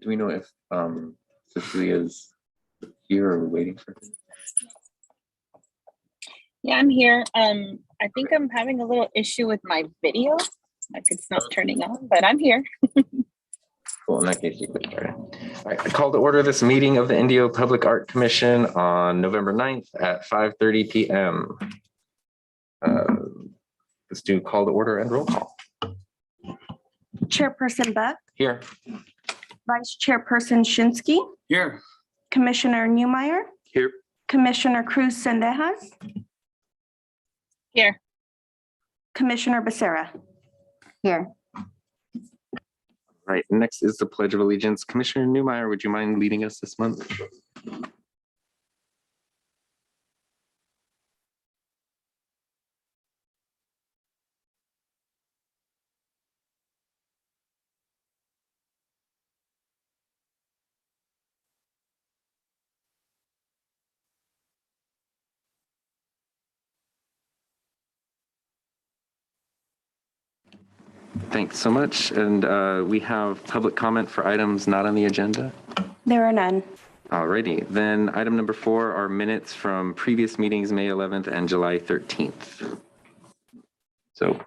Do we know if Cecilia's here or we're waiting for her? Yeah, I'm here. I think I'm having a little issue with my video. Like it's not turning on, but I'm here. Cool, in that case, you could start. All right, I call to order this meeting of the Indio Public Art Commission on November 9th at 5:30 p.m. Let's do call to order and roll call. Chairperson Buck, Here. Vice Chairperson Shinsky, Here. Commissioner Newmeyer, Here. Commissioner Cruz Sendejas, Here. Commissioner Becerra. Here. Right, next is the Pledge of Allegiance. Commissioner Newmeyer, would you mind leading us this month? Thanks so much. And we have public comment for items not on the agenda. There are none. Alrighty, then item number 4 are minutes from previous meetings, May 11th and July 13th. So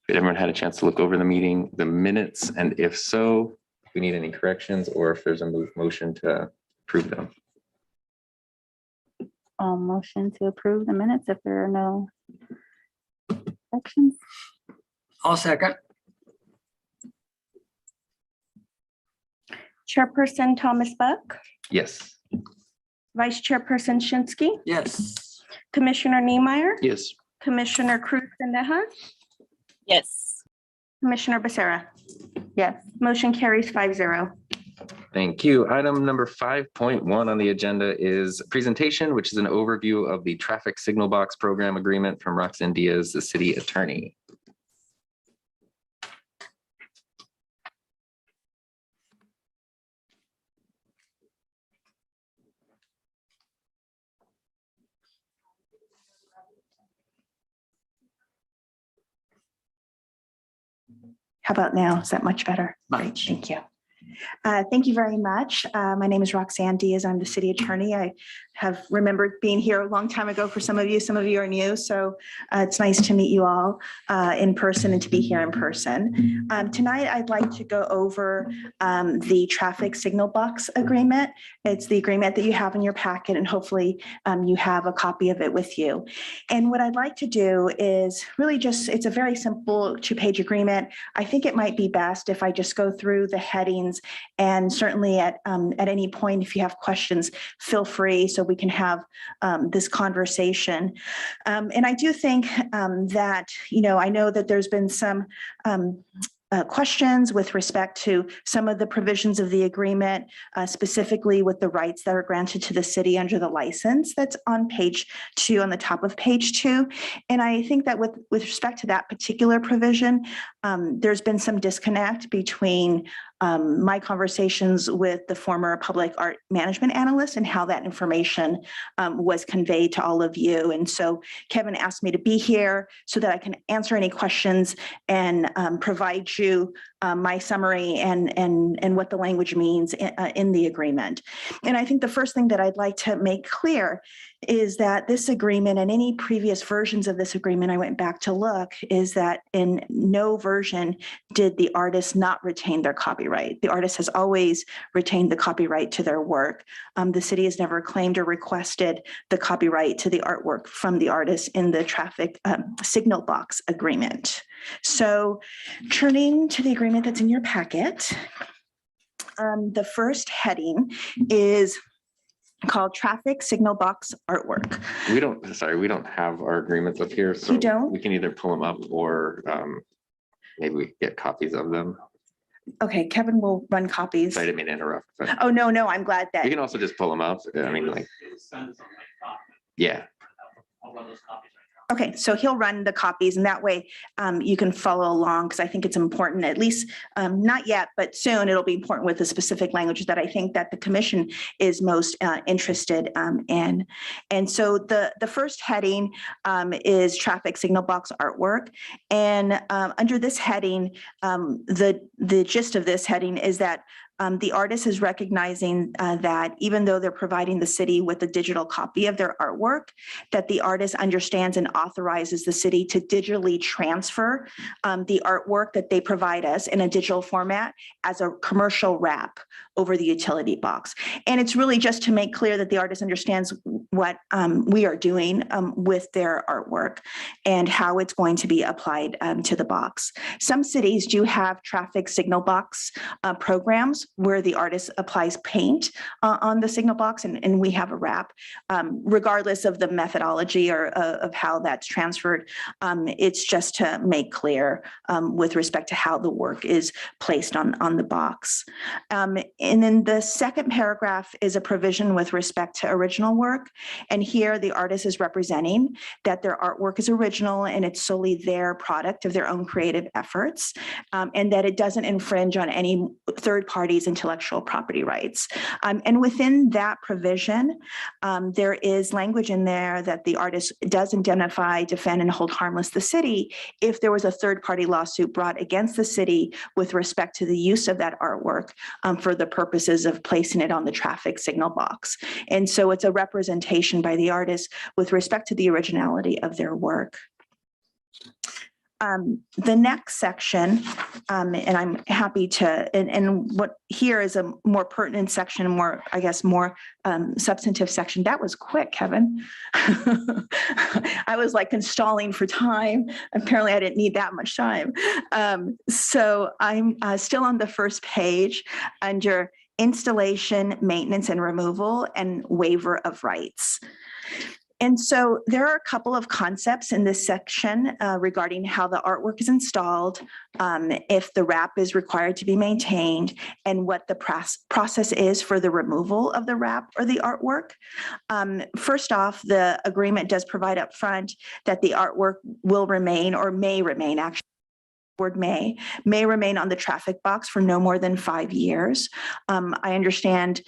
did everyone had a chance to look over the minutes? And if so, if we need any corrections or if there's a motion to approve them. Motion to approve the minutes if there are no corrections. I'll second. Chairperson Thomas Buck, Yes. Vice Chairperson Shinsky, Yes. Commissioner Newmeyer, Yes. Commissioner Cruz Sendejas, Yes. Commissioner Becerra. Yes. Motion carries 5-0. Thank you. Item number 5.1 on the agenda is presentation, which is an overview of the traffic signal box program agreement from Roxanne Diaz, the city attorney. How about now? Is that much better? Much. Great, thank you. Thank you very much. My name is Roxanne Diaz. I'm the city attorney. I have remembered being here a long time ago for some of you. Some of you are new, so it's nice to meet you all in person and to be here in person. Tonight, I'd like to go over the traffic signal box agreement. It's the agreement that you have in your packet, and hopefully you have a copy of it with you. And what I'd like to do is really just, it's a very simple 2-page agreement. I think it might be best if I just go through the headings, and certainly at any point, if you have questions, feel free so we can have this conversation. And I do think that, I know that there's been some questions with respect to some of the provisions of the agreement, specifically with the rights that are granted to the city under the license that's on page 2, on the top of page 2. And I think that with respect to that particular provision, there's been some disconnect between my conversations with the former public art management analyst and how that information was conveyed to all of you. And so Kevin asked me to be here so that I can answer any questions and provide you my summary and what the language means in the agreement. And I think the first thing that I'd like to make clear is that this agreement and any previous versions of this agreement, I went back to look, is that in no version did the artist not retain their copyright. The artist has always retained the copyright to their work. The city has never claimed or requested the copyright to the artwork from the artist in the traffic signal box agreement. So turning to the agreement that's in your packet, the first heading is called traffic signal box artwork. We don't have our agreements up here, so You don't? we can either pull them up or maybe we can get copies of them. Okay, Kevin will run copies. I didn't mean to interrupt, but Oh, no, I'm glad we that, can also just pull them up. I mean, like, yeah. okay, so he'll run the copies and that way you can follow along because I think it's important, at least not yet, but soon it'll be important with the specific language that I think that the commission is most interested in. And so the first heading is traffic signal box artwork. And under this heading, the gist of this heading is that The artist is recognizing that even though they're providing the city with a digital copy of their artwork, that the artist understands and authorizes the city to digitally transfer the artwork that they provide us in a digital format as a commercial wrap over the utility box. And it's really just to make clear that the artist understands what we are doing with their artwork and how it's going to be applied to the box. Some cities do have traffic signal box programs where the artist applies paint on the signal box, and we have a wrap. Regardless of the methodology or of how that's transferred, it's just to make clear with respect to how the work is placed on the box. And then the second paragraph is a provision with respect to original work. And here the artist is representing that their artwork is original and it's solely their product of their own creative efforts, and that it doesn't infringe on any third party's intellectual property rights. And within that provision, there is language in there that the artist does indemnify, defend, and hold harmless the city if there was a third party lawsuit brought against the city with respect to the use of that artwork for the purposes of placing it on the traffic signal box. And so it's a representation by the artist with respect to the originality of their work. The next section, and I'm happy to, and what here is a more pertinent section, more, I guess, more substantive section. That was quick, Kevin. I was like installing for time. Apparently I didn't need that much time. So I'm still on the first page under installation, maintenance, and removal, and waiver of rights. And so there are a couple of concepts in this section regarding how the artwork is installed, if the wrap is required to be maintained, and what the process is for the removal of the wrap or the artwork. First off, the agreement does provide up front that the artwork will remain, or may remain, actually, word may remain on the traffic box for no more than 5 years. I understand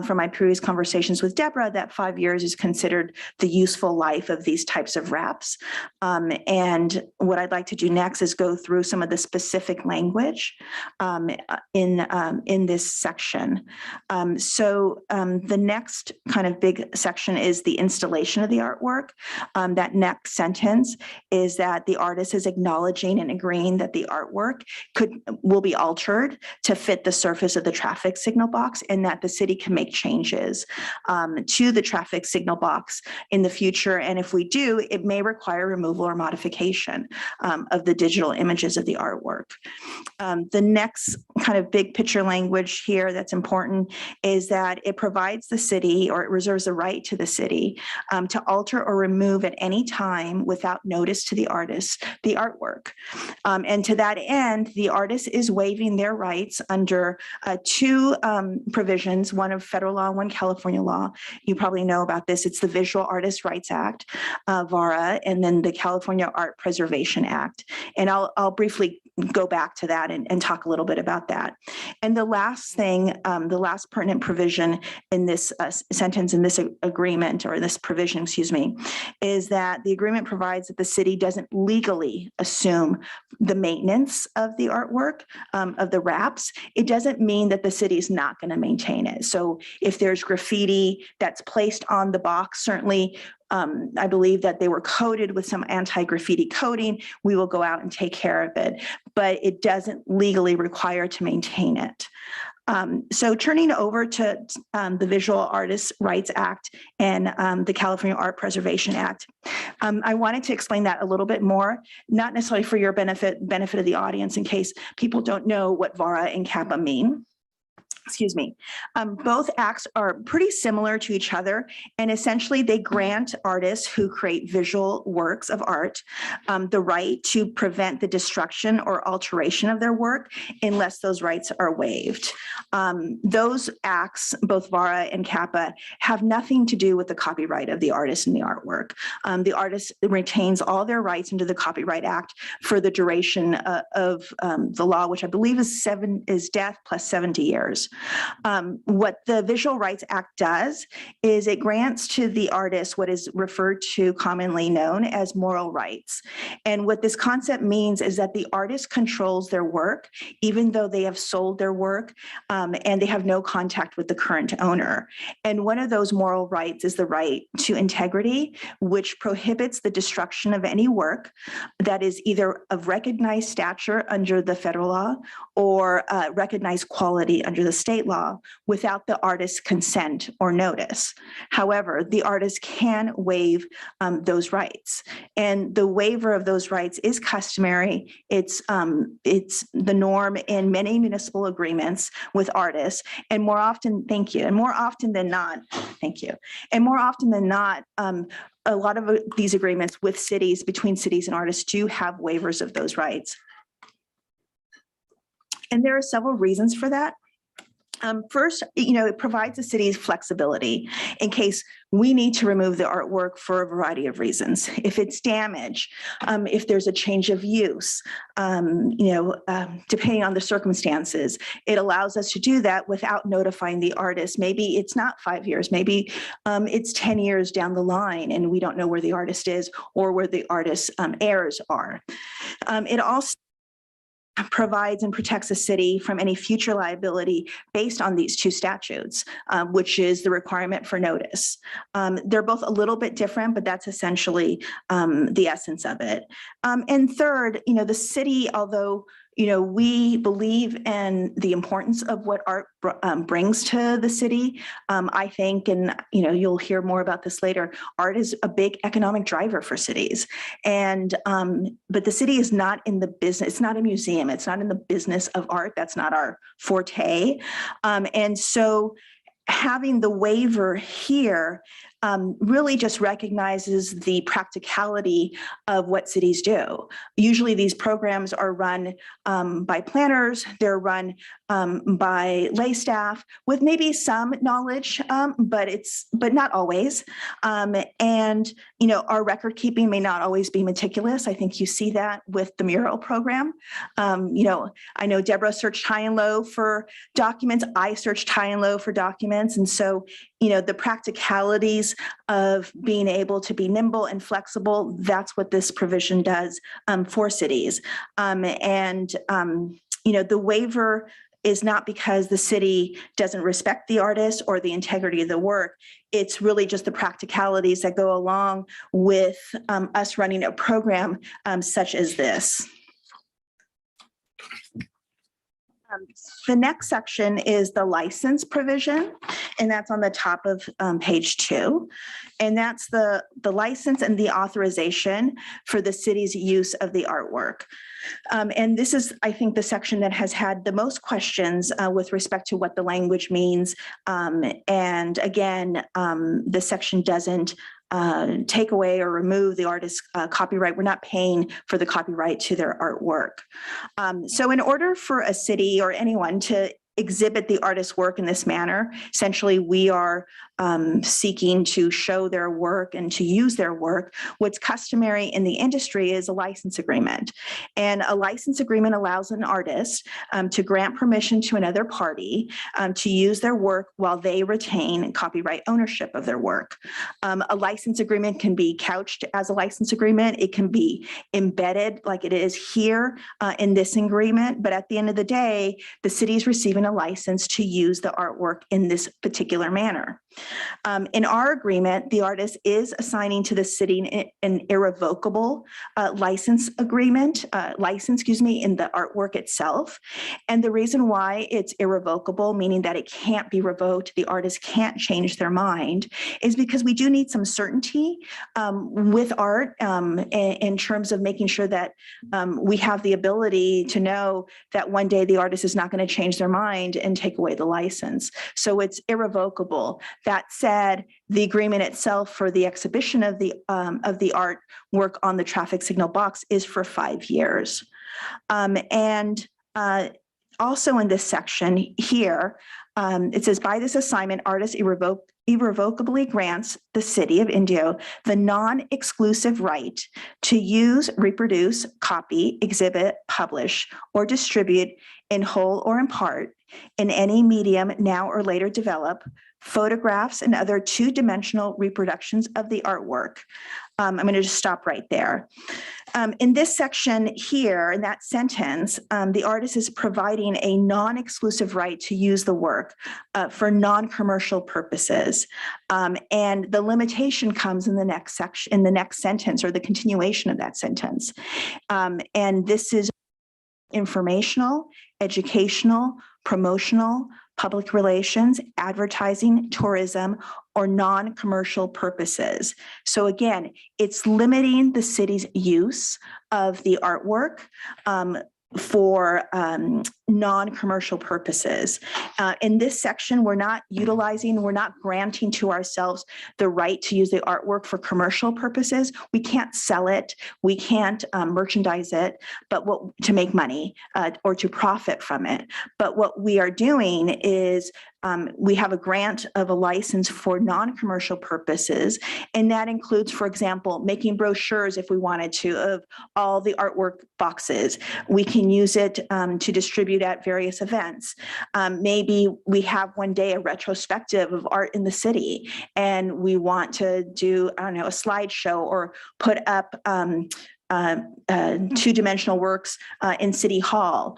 from my previous conversations with Deborah that 5 years is considered the useful life of these types of wraps. And what I'd like to do next is go through some of the specific language in this section. So the next kind of big section is the installation of the artwork. That next sentence is that the artist is acknowledging and agreeing that the artwork will be altered to fit the surface of the traffic signal box, and that the city can make changes to the traffic signal box in the future. And if we do, it may require removal or modification of the digital images of the artwork. The next kind of big picture language here that's important is that it provides the city, or it reserves the right to the city to alter or remove at any time without notice to the artist the artwork. And to that end, the artist is waiving their rights under two provisions, one of federal law, one California law. You probably know about this. It's the Visual Artists' Rights Act, VARA, and then the California Art Preservation Act. And I'll briefly go back to that and talk a little bit about that. And the last thing, the last pertinent provision in this sentence, in this agreement, or this provision, excuse me, is that the agreement provides that the city doesn't legally assume the maintenance of the artwork, of the wraps. It doesn't mean that the city is not going to maintain it. So if there's graffiti that's placed on the box, certainly I believe that they were coated with some anti-graffiti coating, we will go out and take care of it, but it doesn't legally require to maintain it. So turning over to the Visual Artists' Rights Act and the California Art Preservation Act, I wanted to explain that a little bit more, not necessarily for your benefit of the audience, in case people don't know what VARA and CAPA mean. Excuse me. Both acts are pretty similar to each other, and essentially they grant artists who create visual works of art the right to prevent the destruction or alteration of their work unless those rights are waived. Those acts, both VARA and CAPA, have nothing to do with the copyright of the artist and the artwork. The artist retains all their rights under the Copyright Act for the duration of the law, which I believe is death plus 70 years. What the Visual Rights Act does is it grants to the artist what is referred to commonly known as moral rights. And what this concept means is that the artist controls their work, even though they have sold their work and they have no contact with the current owner. And one of those moral rights is the right to integrity, which prohibits the destruction of any work that is either of recognized stature under the federal law or recognized quality under the state law without the artist's consent or notice. However, the artist can waive those rights. And the waiver of those rights is customary. It's the norm in many municipal agreements with artists. And more often, thank you, and more often than not, thank you. And more often than not, a lot of these agreements with cities, between cities and artists, do have waivers of those rights. And there are several reasons for that. First, it provides the city's flexibility in case we need to remove the artwork for a variety of reasons. If it's damaged, if there's a change of use, depending on the circumstances, it allows us to do that without notifying the artist. Maybe it's not 5 years, maybe it's 10 years down the line and we don't know where the artist is or where the artist's heirs are. It also provides and protects the city from any future liability based on these two statutes, which is the requirement for notice. They're both a little bit different, but that's essentially the essence of it. And third, the city, although we believe in the importance of what art brings to the city. I think, and you'll hear more about this later, art is a big economic driver for cities. And but the city is not in the business, it's not a museum, it's not in the business of art. That's not our forte. And so having the waiver here really just recognizes the practicality of what cities do. Usually these programs are run by planners, they're run by lay staff with maybe some knowledge, but not always. And our record keeping may not always be meticulous. I think you see that with the Mural program. I know Deborah searched high and low for documents. I searched high and low for documents. And so, the practicalities of being able to be nimble and flexible, that's what this provision does for cities. The waiver is not because the city doesn't respect the artist or the integrity of the work. It's really just the practicalities that go along with us running a program such as this. The next section is the license provision, and that's on the top of page 2. And that's the license and the authorization for the city's use of the artwork. And this is, I think, the section that has had the most questions with respect to what the language means. And again, the section doesn't take away or remove the artist's copyright. We're not paying for the copyright to their artwork. So in order for a city or anyone to exhibit the artist's work in this manner, essentially we are seeking to show their work and to use their work. What's customary in the industry is a license agreement. And a license agreement allows an artist to grant permission to another party to use their work while they retain copyright ownership of their work. A license agreement can be couched as a license agreement. It can be embedded like it is here in this agreement. But at the end of the day, the city is receiving a license to use the artwork in this particular manner. In our agreement, the artist is assigning to the city an irrevocable license in the artwork itself. And the reason why it's irrevocable, meaning that it can't be revoked, the artist can't change their mind, is because we do need some certainty with art in terms of making sure that we have the ability to know that one day the artist is not going to change their mind and take away the license. So it's irrevocable. That said, the agreement itself for the exhibition of the artwork on the traffic signal box is for 5 years. Also in this section here, it says, by this assignment, artist irrevocably grants the city of Indio the non-exclusive right to use, reproduce, copy, exhibit, publish, or distribute in whole or in part in any medium now or later develop photographs and other two-dimensional reproductions of the artwork. I'm going to just stop right there. In this section here, in that sentence, the artist is providing a non-exclusive right to use the work for non-commercial purposes. And the limitation comes in the next section, in the next sentence, or the continuation of that sentence. And this is informational, educational, promotional, public relations, advertising, tourism, or non-commercial purposes. So again, it's limiting the city's use of the artwork for non-commercial purposes. In this section, we're not granting to ourselves the right to use the artwork for commercial purposes. We can't sell it, we can't merchandise it, but to make money or to profit from it. But what we are doing is we have a grant of a license for non-commercial purposes, and that includes, for example, making brochures if we wanted to of all the artwork boxes. We can use it to distribute at various events. Maybe we have one day a retrospective of art in the city, and we want to do, I don't know, a slideshow or put up two-dimensional works in City Hall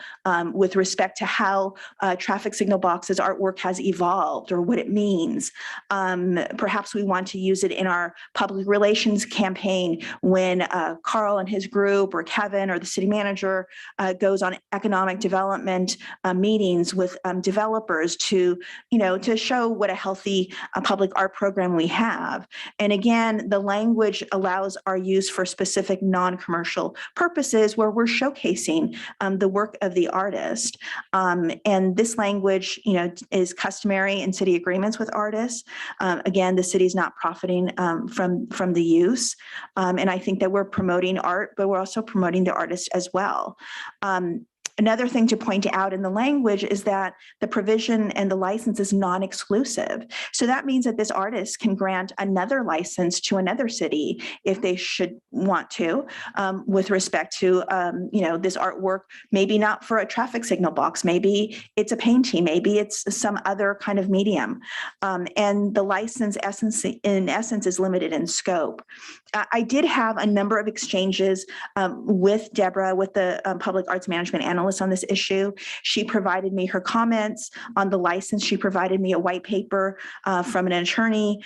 with respect to how traffic signal boxes artwork has evolved or what it means. Perhaps we want to use it in our public relations campaign when Carl and his group, or Kevin or the city manager goes on economic development meetings with developers to show what a healthy public art program we have. And again, the language allows our use for specific non-commercial purposes where we're showcasing the work of the artist. And this language, is customary in city agreements with artists. Again, the city's not profiting from the use. And I think that we're promoting art, but we're also promoting the artist as well. Another thing to point out in the language is that the provision and the license is non-exclusive. So that means that this artist can grant another license to another city if they should want to, with respect to, this artwork, maybe not for a traffic signal box, maybe it's a painting, maybe it's some other kind of medium. And the license in essence is limited in scope. I did have a number of exchanges with Deborah, with the public arts management analyst on this issue. She provided me her comments on the license. She provided me a white paper from an attorney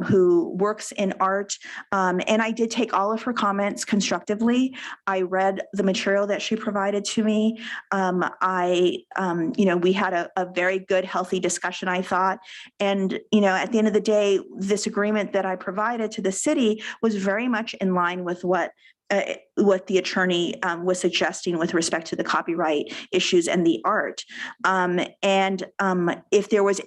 who works in art. And I did take all of her comments constructively. I read the material that she provided to me. We had a very good, healthy discussion, I thought. And, at the end of the day, this agreement that I provided to the city was very much in line with what the attorney was suggesting with respect to the copyright issues and the art. If there was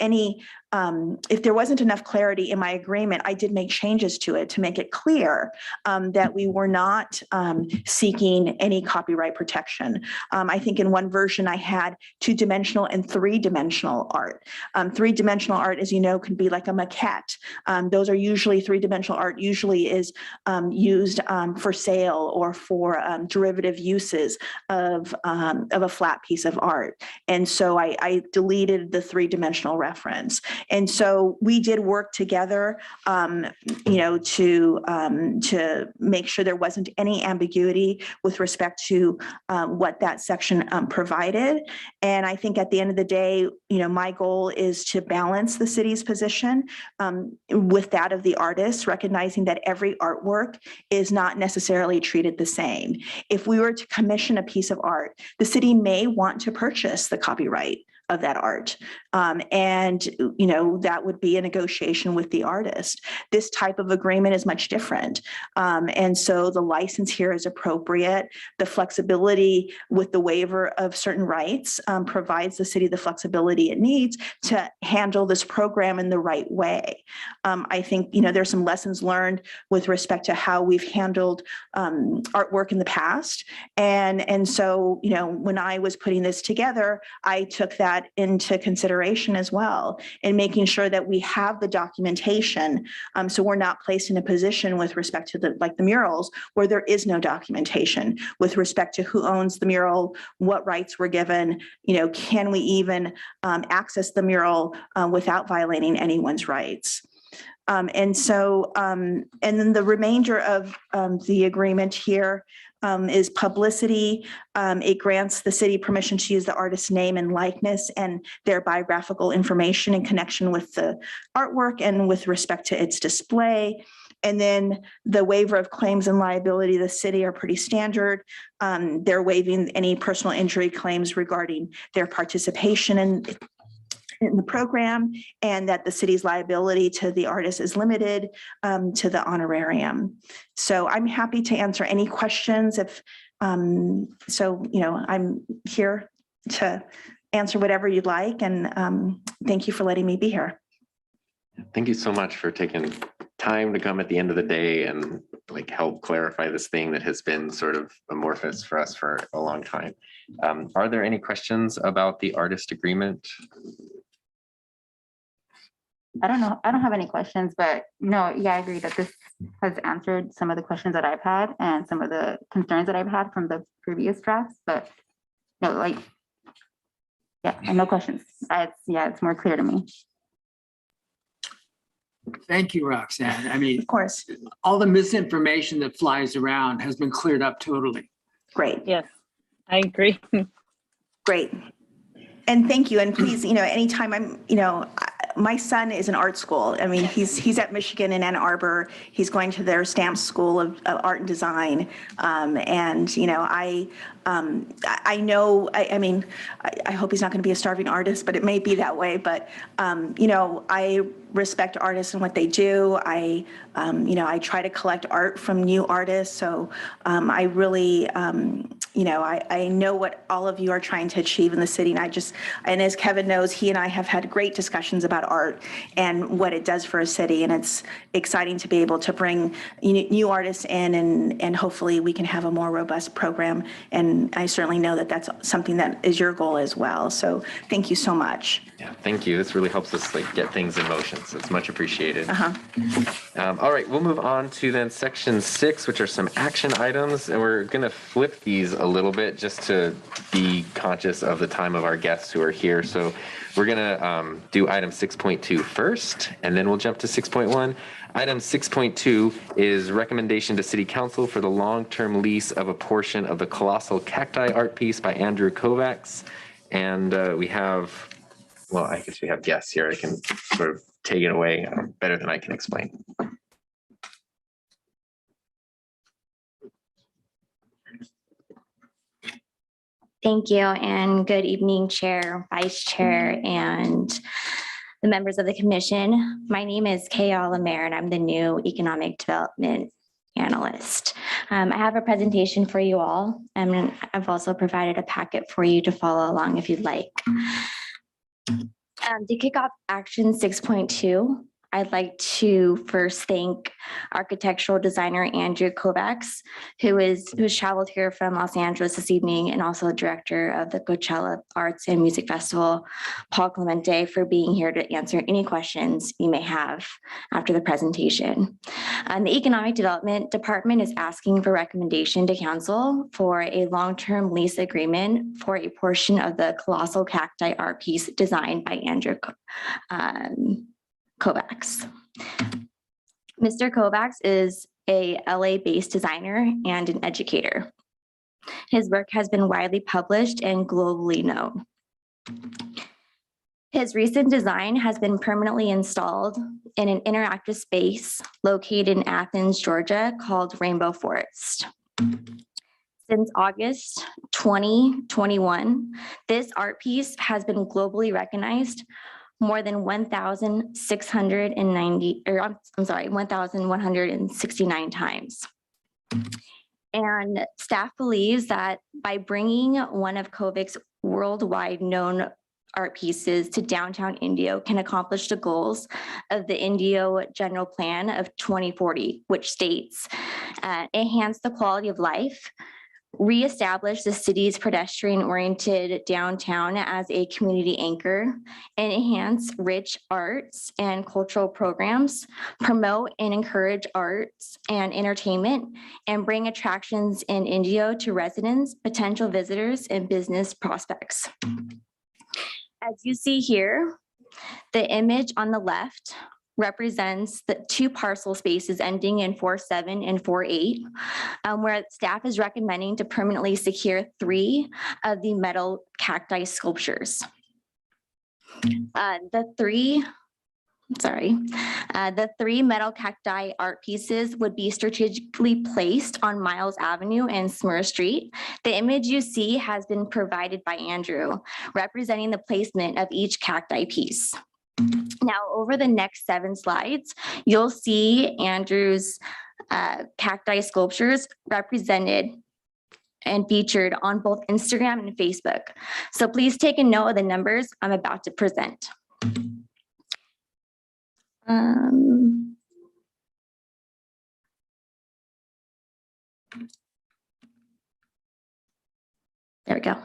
if there wasn't enough clarity in my agreement, I did make changes to it to make it clear that we were not seeking any copyright protection. I think in one version I had two-dimensional and three-dimensional art. Three-dimensional art, as you know, can be like a maquette. Those are usually three-dimensional art usually is used for sale or for derivative uses of a flat piece of art. And so I deleted the three-dimensional reference. And so we did work together, to make sure there wasn't any ambiguity with respect to what that section provided. And I think at the end of the day, my goal is to balance the city's position with that of the artist, recognizing that every artwork is not necessarily treated the same. If we were to commission a piece of art, the city may want to purchase the copyright of that art. That would be a negotiation with the artist. This type of agreement is much different. And so the license here is appropriate. The flexibility with the waiver of certain rights provides the city the flexibility it needs to handle this program in the right way. I think, there's some lessons learned with respect to how we've handled artwork in the past. And so, when I was putting this together, I took that into consideration consideration as well in making sure that we have the documentation. So we're not placed in a position with respect to the murals where there is no documentation with respect to who owns the mural, what rights were given, can we even access the mural without violating anyone's rights. And then the remainder of the agreement here is publicity. It grants the city permission to use the artist's name and likeness and their biographical information in connection with the artwork and with respect to its display. And then the waiver of claims and liability of the city are pretty standard. They're waiving any personal injury claims regarding their participation in the program, and that the city's liability to the artist is limited to the honorarium. So I'm happy to answer any questions if, I'm here to answer whatever you'd like. And thank you for letting me be here. Thank you so much for taking time to come at the end of the day and help clarify this thing that has been sort of amorphous for us for a long time. Are there any questions about the artist agreement? I don't know. I don't have any questions, but no, yeah, I agree that this has answered some of the questions that I've had and some of the concerns that I've had from the previous drafts, but no, no questions. It's more clear to me. Thank you, Roxanne. I mean, Of course. all the misinformation that flies around has been cleared up totally. Great. Yes, I agree. Great. And thank you. And please, anytime my son is in art school. I mean, he's at Michigan in Ann Arbor. He's going to their Stamps School of Art and Design. I hope he's not going to be a starving artist, but it may be that way. But, I respect artists and what they do. I try to collect art from new artists. So I really, I know what all of you are trying to achieve in the city. And as Kevin knows, he and I have had great discussions about art and what it does for a city. And it's exciting to be able to bring new artists in and hopefully we can have a more robust program. And I certainly know that that's something that is your goal as well. So thank you so much. Yeah, thank you. This really helps us get things in motion. So it's much appreciated. All right, we'll move on to then section 6, which are some action items. And we're going to flip these a little bit just to be conscious of the time of our guests who are here. So we're going to do item 6.2 first, and then we'll jump to 6.1. Item 6.2 is recommendation to City Council for the long-term lease of a portion of the colossal cacti art piece by Andrew Kovacs. And we have, well, I guess we have guests here. I can sort of take it away better than I can explain. Thank you, and good evening, Chair, Vice Chair, and the members of the commission. My name is Kayal Lamer, and I'm the new Economic Development Analyst. I have a presentation for you all, and I've also provided a packet for you to follow along if you'd like. To kick off action 6.2, I'd like to first thank architectural designer Andrew Kovacs, who's traveled here from Los Angeles this evening, and also director of the Coachella Arts and Music Festival, Paul Clemente, for being here to answer any questions you may have after the presentation. The Economic Development Department is asking for recommendation to council for a long-term lease agreement for a portion of the colossal cacti art piece designed by Andrew Kovacs. Mr. Kovacs is a LA-based designer and an educator. His work has been widely published and globally known. His recent design has been permanently installed in an interactive space located in Athens, Georgia, called Rainbow Forest. Since August 2021, this art piece has been globally recognized more than 1,169 times. And staff believes that by bringing one of Kovacs' worldwide known art pieces to downtown Indio can accomplish the goals of the Indio General Plan of 2040, which states, enhance the quality of life, reestablish the city's pedestrian-oriented downtown as a community anchor, and enhance rich arts and cultural programs, promote and encourage arts and entertainment, and bring attractions in Indio to residents, potential visitors, and business prospects. As you see here, the image on the left represents the 2 parcel spaces ending in 4.7 and 4.8, where staff is recommending to permanently secure 3 of the metal cacti sculptures. The 3 metal cacti art pieces would be strategically placed on Miles Avenue and Smurr Street. The image you see has been provided by Andrew, representing the placement of each cacti piece. Now, over the next 7 slides, you'll see Andrew's cacti sculptures represented and featured on both Instagram and Facebook. So please take a note of the numbers I'm about to present. There we go.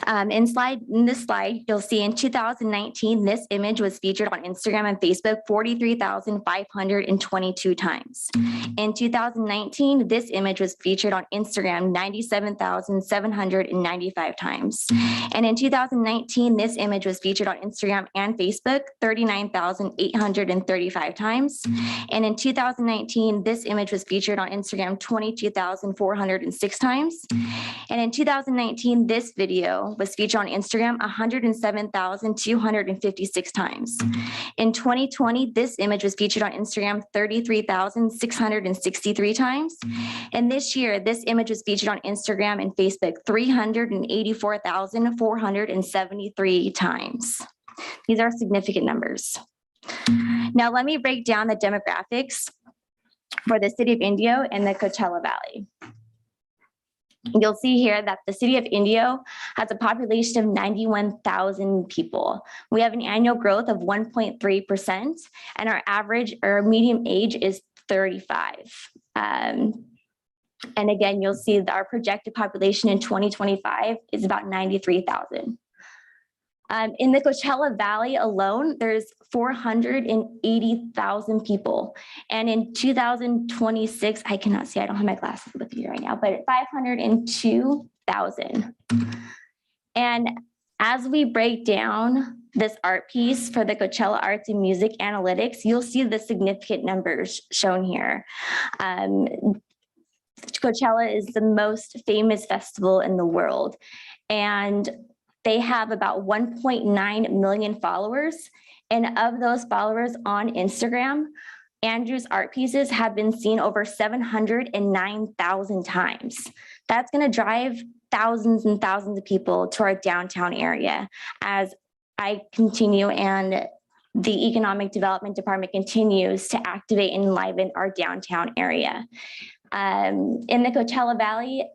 In this slide, you'll see in 2019, this image was featured on Instagram and Facebook 43,522 times. In 2019, this image was featured on Instagram 97,795 times. And in 2019, this image was featured on Instagram and Facebook 39,835 times. And in 2019, this image was featured on Instagram 22,406 times. And in 2019, this video was featured on Instagram 107,256 times. In 2020, this image was featured on Instagram 33,663 times. And this year, this image was featured on Instagram and Facebook 384,473 times. These are significant numbers. Now, let me break down the demographics for the city of Indio and the Coachella Valley. You'll see here that the city of Indio has a population of 91,000 people. We have an annual growth of 1.3%, and our median age is 35. And again, you'll see that our projected population in 2025 is about 93,000. In the Coachella Valley alone, there's 480,000 people. And in 2026, I cannot see, I don't have my glasses with me right now, but 502,000. And as we break down this art piece for the Coachella Arts and Music Analytics, you'll see the significant numbers shown here. Coachella is the most famous festival in the world, and they have about 1.9 million followers. And of those followers on Instagram, Andrew's art pieces have been seen over 709,000 times. That's going to drive thousands and thousands of people to our downtown area as I continue and the Economic Development Department continues to activate and enliven our downtown area. In the Coachella Valley,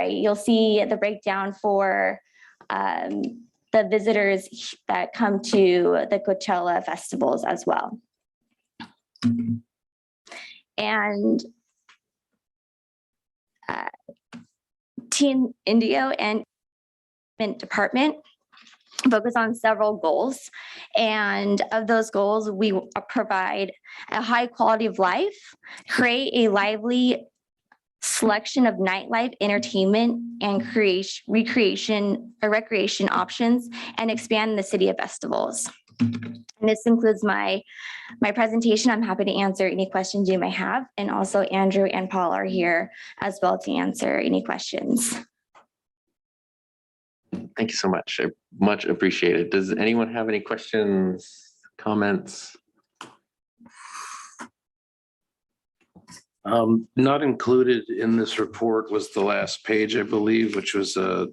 you'll see the breakdown for the visitors that come to the Coachella festivals as well. And Team Indio and Department focus on several goals. And of those goals, we provide a high quality of life, create a lively selection of nightlife, entertainment, and recreation options, and expand the city of festivals. And this concludes my presentation. I'm happy to answer any questions you may have. And also Andrew and Paul are here as well to answer any questions. Thank you so much. I much appreciate it. Does anyone have any questions, comments? Not included in this report was the last page, I believe, which was a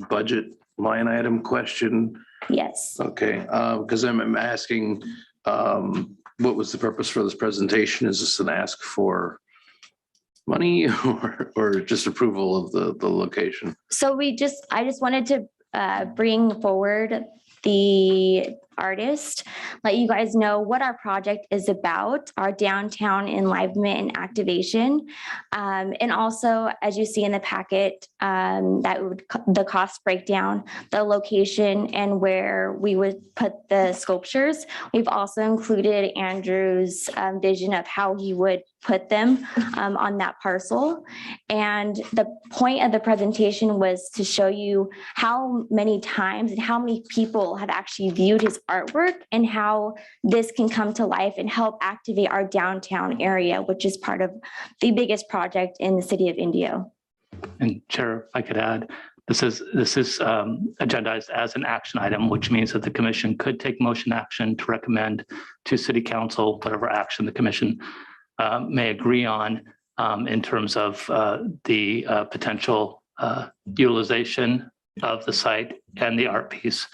budget line item question. Yes. Okay, because I'm asking, what was the purpose for this presentation? Is this an ask for money or just approval of the location? So I just wanted to bring forward the artist, let you guys know what our project is about, our downtown enlivenment and activation. And also, as you see in the packet, the cost breakdown, the location, and where we would put the sculptures. We've also included Andrew's vision of how he would put them on that parcel. And the point of the presentation was to show you how many times and how many people have actually viewed his artwork and how this can come to life and help activate our downtown area, which is part of the biggest project in the city of Indio. And Chair, if I could add, this is agendized as an action item, which means that the commission could take motion action to recommend to city council whatever action the commission may agree on in terms of the potential utilization of the site and the art piece.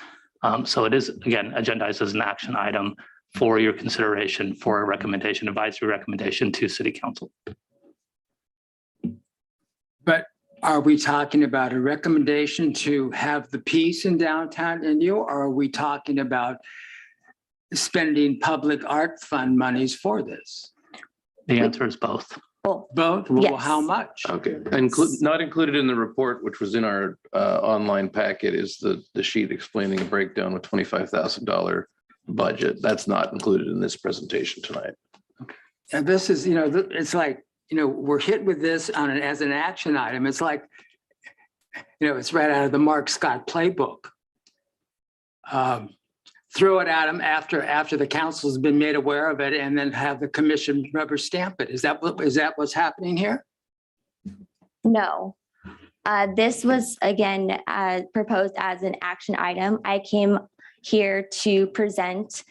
So it is, again, agendized as an action item for your consideration for a recommendation, advisory recommendation to city council. But are we talking about a recommendation to have the piece in downtown Indio, or are we talking about spending public art fund monies for this? The answer is both. Both. Both? Well, Yes. how much? Okay, not included in the report, which was in our online packet, is the sheet explaining a breakdown with $25,000 budget. That's not included in this presentation tonight. And this is, it's like, we're hit with this as an action item. It's like, it's right out of the Mark Scott playbook. Throw it at them after the council's been made aware of it, and then have the commission rubber stamp it. Is that what's happening here? No. This was, again, proposed as an action item. I came here to present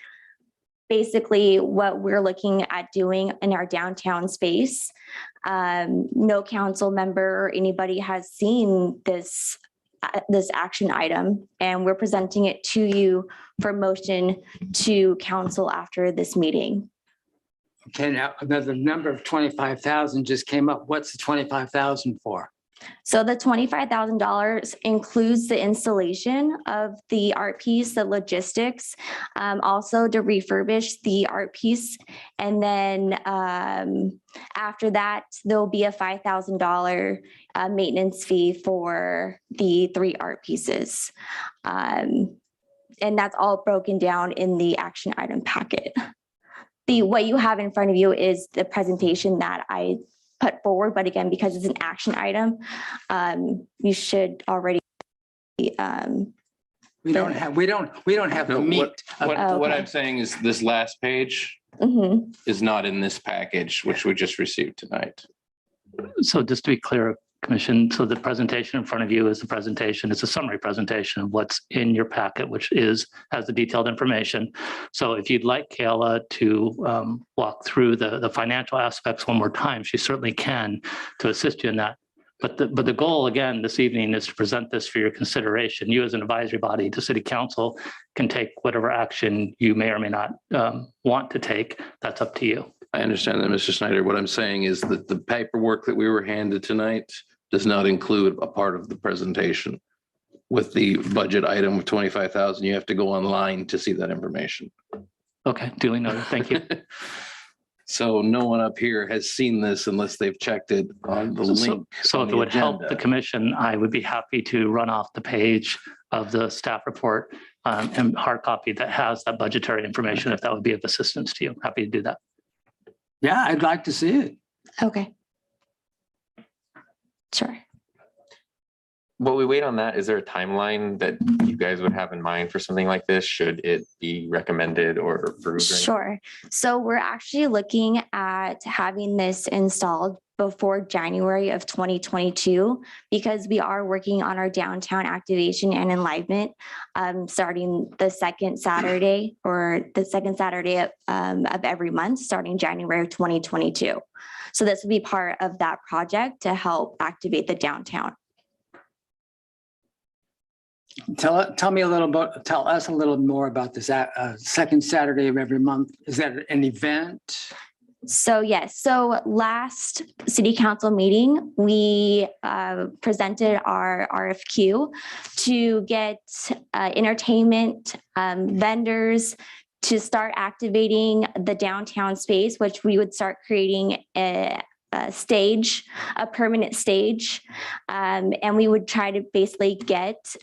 basically what we're looking at doing in our downtown space. No council member or anybody has seen this action item, and we're presenting it to you for motion to council after this meeting. Okay, now another number of 25,000 just came up. What's the 25,000 for? So the $25,000 includes the installation of the art piece, the logistics, also to refurbish the art piece. And then after that, there'll be a $5,000 maintenance fee for the 3 art pieces. And that's all broken down in the action item packet. What you have in front of you is the presentation that I put forward, but again, because it's an action item, you should already. We don't have the No, meat. what okay. I'm saying is this last page Mhm. is not in this package, which we just received tonight. So just to be clear, Commission, so the presentation in front of you is the presentation. It's a summary presentation of what's in your packet, which has the detailed information. So if you'd like Kayla to walk through the financial aspects one more time, she certainly can to assist you in that. But the goal, again, this evening is to present this for your consideration. You as an advisory body to city council can take whatever action you may or may not want to take. That's up to you. I understand that, Mr. Snyder. What I'm saying is that the paperwork that we were handed tonight does not include a part of the presentation. With the budget item of 25,000, you have to go online to see that information. Okay, duly noted. Thank you. So no one up here has seen this unless they've checked it on the link. So on if the it would help the agenda. commission, I would be happy to run off the page of the staff report and hard copy that has that budgetary information, if that would be of assistance to you. Happy to do that. Yeah, I'd like to see it. Okay. Sure. While we wait on that, is there a timeline that you guys would have in mind for something like this? Should it be recommended or approved? Sure. So we're actually looking at having this installed before January of 2022, because we are working on our downtown activation and enlivenment starting the second Saturday of every month, starting January of 2022. So this will be part of that project to help activate the downtown. Tell us a little more about this second Saturday of every month. Is that an event? So yes, so last city council meeting, we presented our RFQ to get entertainment vendors to start activating the downtown space, which we would start creating a stage, a permanent stage. And we would try to basically get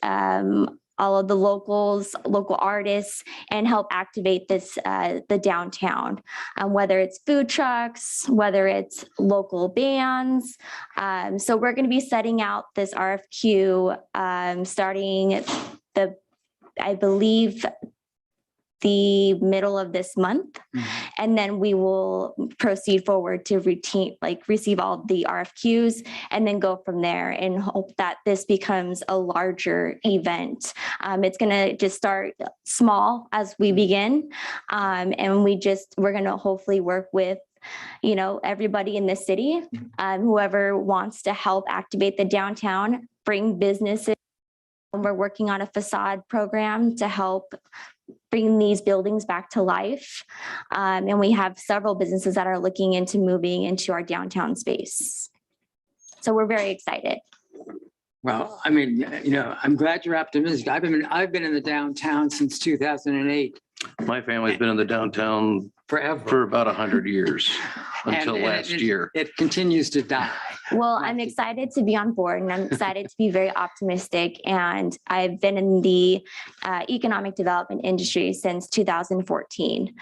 all of the local artists and help activate this, the downtown, whether it's food trucks, whether it's local bands. So we're going to be setting out this RFQ starting I believe, the middle of this month. And then we will proceed forward to receive all the RFQs and then go from there and hope that this becomes a larger event. It's going to just start small as we begin. And we're going to hopefully work with everybody in the city, whoever wants to help activate the downtown, bring businesses. We're working on a facade program to help bring these buildings back to life. And we have several businesses that are looking into moving into our downtown space. So we're very excited. Well, I mean, I'm glad you're optimistic. I've been in the downtown since 2008. My family's been in the downtown Forever. for about 100 years until And last it- year. It continues to die. Well, I'm excited to be on board and I'm excited to be very optimistic. And I've been in the economic development industry since 2014.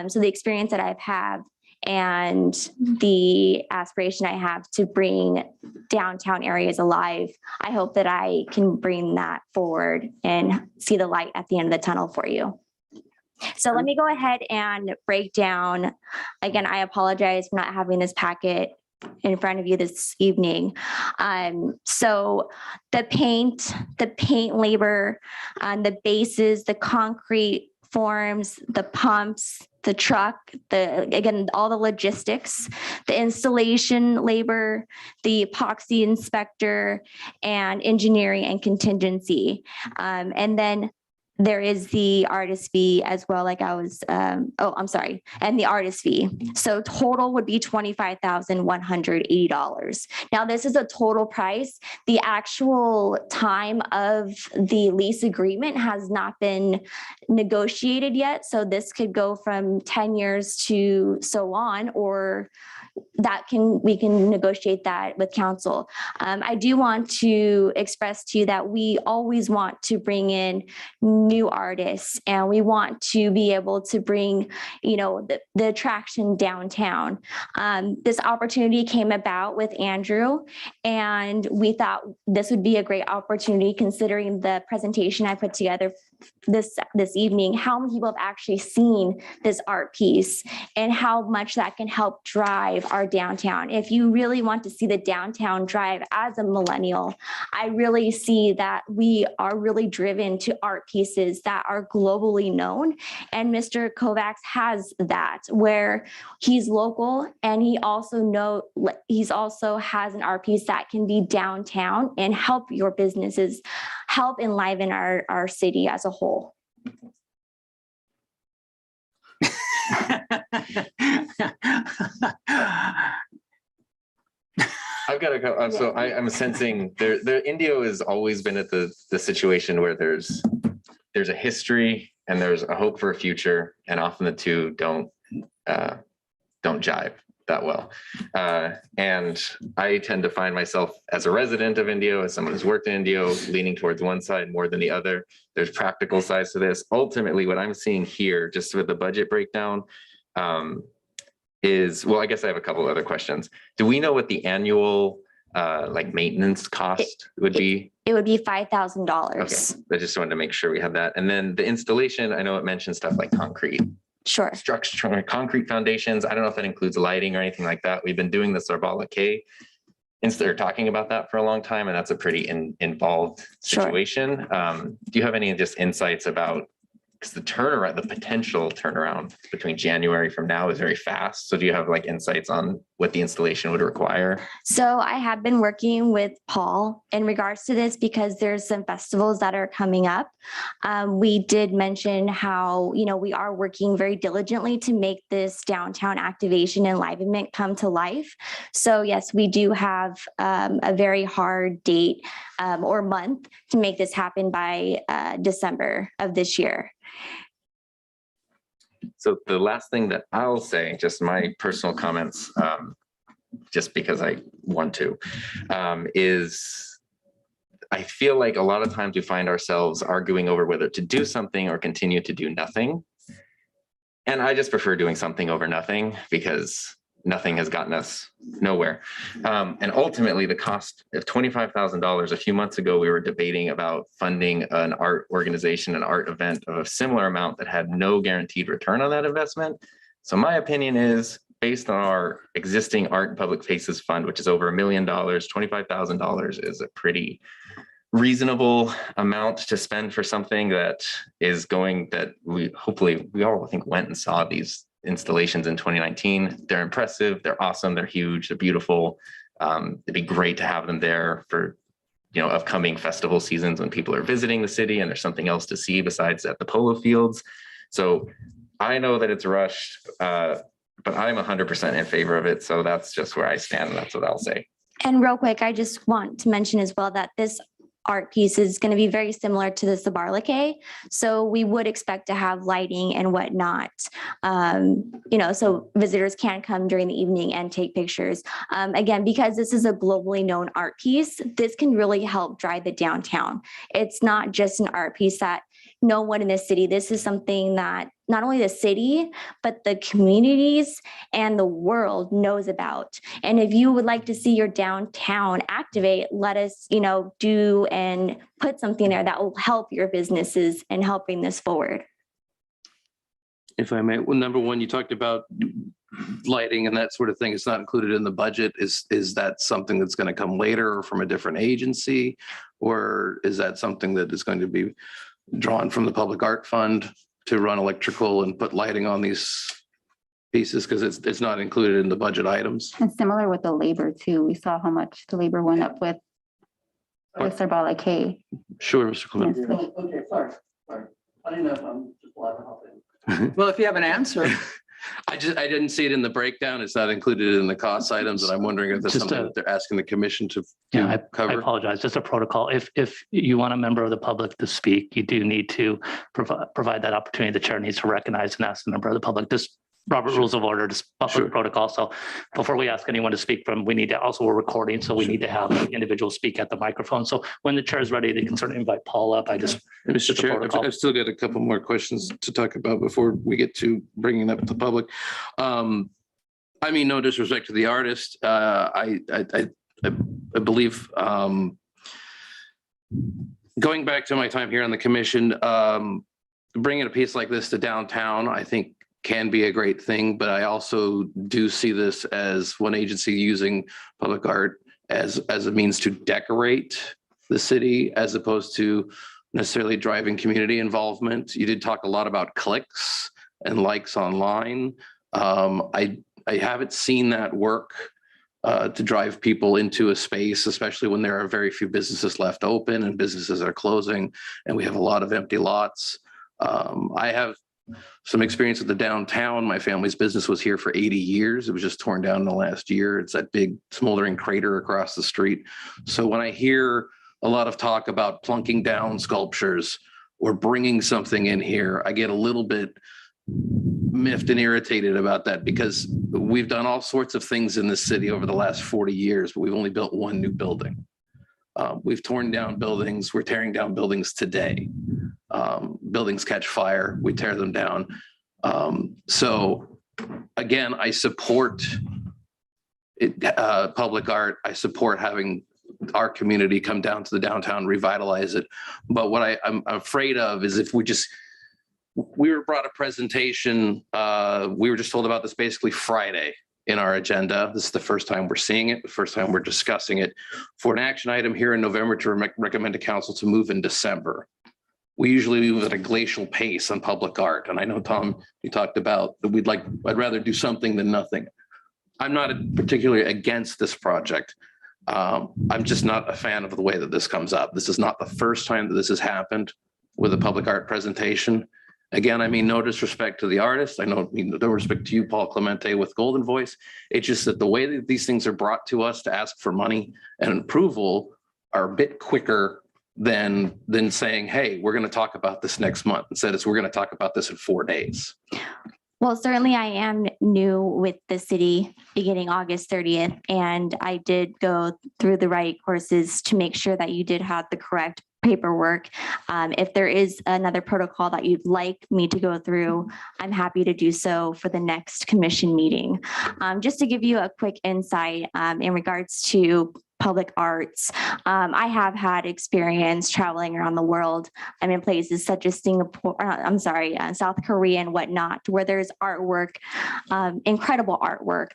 So the experience that I've had and the aspiration I have to bring downtown areas alive, I hope that I can bring that forward and see the light at the end of the tunnel for you. So let me go ahead and break down. Again, I apologize for not having this packet in front of you this evening. So the paint labor, the bases, the concrete forms, the pumps, the truck, all the logistics, the installation labor, the epoxy inspector, and engineering and contingency. And then there is the artist fee as well, and the artist fee. So total would be $25,180. Now, this is a total price. The actual time of the lease agreement has not been negotiated yet. So this could go from 10 years to so on, or we can negotiate that with council. I do want to express to you that we always want to bring in new artists, and we want to be able to bring, the attraction downtown. This opportunity came about with Andrew, and we thought this would be a great opportunity considering the presentation I put together this evening, how many people have actually seen this art piece and how much that can help drive our downtown. If you really want to see the downtown drive as a millennial, I really see that we are really driven to art pieces that are globally known. And Mr. Kovacs has that, where he's local and he also has an art piece that can be downtown and help your businesses, help enliven our city as a whole. I've got to go. So I'm sensing the Indio has always been at the situation where there's a history and there's a hope for a future, and often the two don't jive that well. And I tend to find myself as a resident of Indio, as someone who's worked in Indio, leaning towards one side more than the other. There's practical sides to this. Ultimately, what I'm seeing here, just with the budget breakdown, is, well, I guess I have a couple other questions. Do we know what the annual maintenance cost would be? It would be $5,000. Okay, I just wanted to make sure we have that. And then the installation, I know it mentions stuff like concrete. Sure. Structure, concrete foundations. I don't know if that includes lighting or anything like that. We've been doing the Sorbala K instead of talking about that for a long time, and that's a pretty involved situation. Sure. Do you have any just insights about because the turnaround, the potential turnaround between January from now is very fast. So do you have like insights on what the installation would require? So I have been working with Paul in regards to this because there's some festivals that are coming up. We did mention how, you know, we are working very diligently to make this downtown activation and enlivenment come to life. So yes, we do have a very hard date or month to make this happen by December of this year. So the last thing that I'll say, just my personal comments, just because I want to, is I feel like a lot of times we find ourselves arguing over whether to do something or continue to do nothing. And I just prefer doing something over nothing because nothing has gotten us nowhere. And ultimately the cost of $25,000, a few months ago, we were debating about funding an art organization, an art event of a similar amount that had no guaranteed return on that investment. So my opinion is, based on our existing art and public faces fund, which is over $1 million, $25,000 is a pretty reasonable amount to spend for something that is going, that we all, I think, went and saw these installations in 2019. They're impressive, they're awesome, they're huge, they're beautiful. It'd be great to have them there for, you know, upcoming festival seasons when people are visiting the city and there's something else to see besides at the polo fields. So I know that it's rushed, but I'm 100% in favor of it. So that's just where I stand, and that's what I'll say. And real quick, I just want to mention as well that this art piece is going to be very similar to the Sabarlake. So we would expect to have lighting and whatnot, you know, so visitors can come during the evening and take pictures. Again, because this is a globally known art piece, this can really help drive the downtown. It's not just an art piece that no one in the city, this is something that not only the city, but the communities and the world knows about. And if you would like to see your downtown activate, let us, you know, do and put something there that will help your businesses and helping this forward. If I may, well, number one, you talked about lighting and that sort of thing. It's not included in the budget. Is that something that's going to come later or from a different agency? Or is that something that is going to be drawn from the public art fund to run electrical and put lighting on these pieces? Because it's not included in the budget items. And similar with the labor too. We saw how much the labor went up with Sabarlake. Sure, Mr. Clement. Okay, sorry. I didn't know if I'm just allowed to hop in. Well, if you have an answer. I didn't see it in the breakdown. It's not included in the cost items, and I'm wondering if that's Just something that they're asking the commission to I cover. apologize. Just a protocol. If you want a member of the public to speak, you do need to provide that opportunity. The chair needs to recognize and ask the member of the public. This Robert Rules of Order, just public protocol. So before we ask anyone to speak from, we need to also, we're recording, so we need to have the individual speak at the microphone. So when the chair is ready, they can certainly invite Paul up. Mr. Chair, I've still got a couple more questions to talk about before we get to bringing up the public. I mean, no disrespect to the artist. I believe, going back to my time here on the commission, bringing a piece like this to downtown, I think can be a great thing, but I also do see this as one agency using public art as a means to decorate the city as opposed to necessarily driving community involvement. You did talk a lot about clicks and likes online. I haven't seen that work to drive people into a space, especially when there are very few businesses left open and businesses are closing and we have a lot of empty lots. I have some experience with the downtown. My family's business was here for 80 years. It was just torn down in the last year. It's that big smoldering crater across the street. So when I hear a lot of talk about plunking down sculptures or bringing something in here, I get a little bit miffed and irritated about that, because we've done all sorts of things in this city over the last 40 years, but we've only built one new building. We've torn down buildings. We're tearing down buildings today. Buildings catch fire, we tear them down. So again, I support public art. I support having our community come down to the downtown, revitalize it. But what I'm afraid of is if we were brought a presentation, we were just told about this basically Friday in our agenda. This is the first time we're seeing it, the first time we're discussing it, for an action item here in November to recommend to council to move in December. we usually move at a glacial pace on public art. And I know, Tom, you talked about that I'd rather do something than nothing. I'm not particularly against this project. I'm just not a fan of the way that this comes up. This is not the first time that this has happened with a public art presentation. Again, I mean, no disrespect to the artist. I mean no respect to you, Paul Clemente, with Golden Voice. It's just that the way that these things are brought to us to ask for money and approval are a bit quicker than saying, hey, we're going to talk about this next month. Instead, we're going to talk about this in 4 days. Well, certainly I am new with the city beginning August 30th, and I did go through the right courses to make sure that you did have the correct paperwork. If there is another protocol that you'd like me to go through, I'm happy to do so for the next commission meeting. Just to give you a quick insight in regards to public arts, I have had experience traveling around the world. I'm in places such as South Korea and whatnot, where there's artwork, incredible artwork,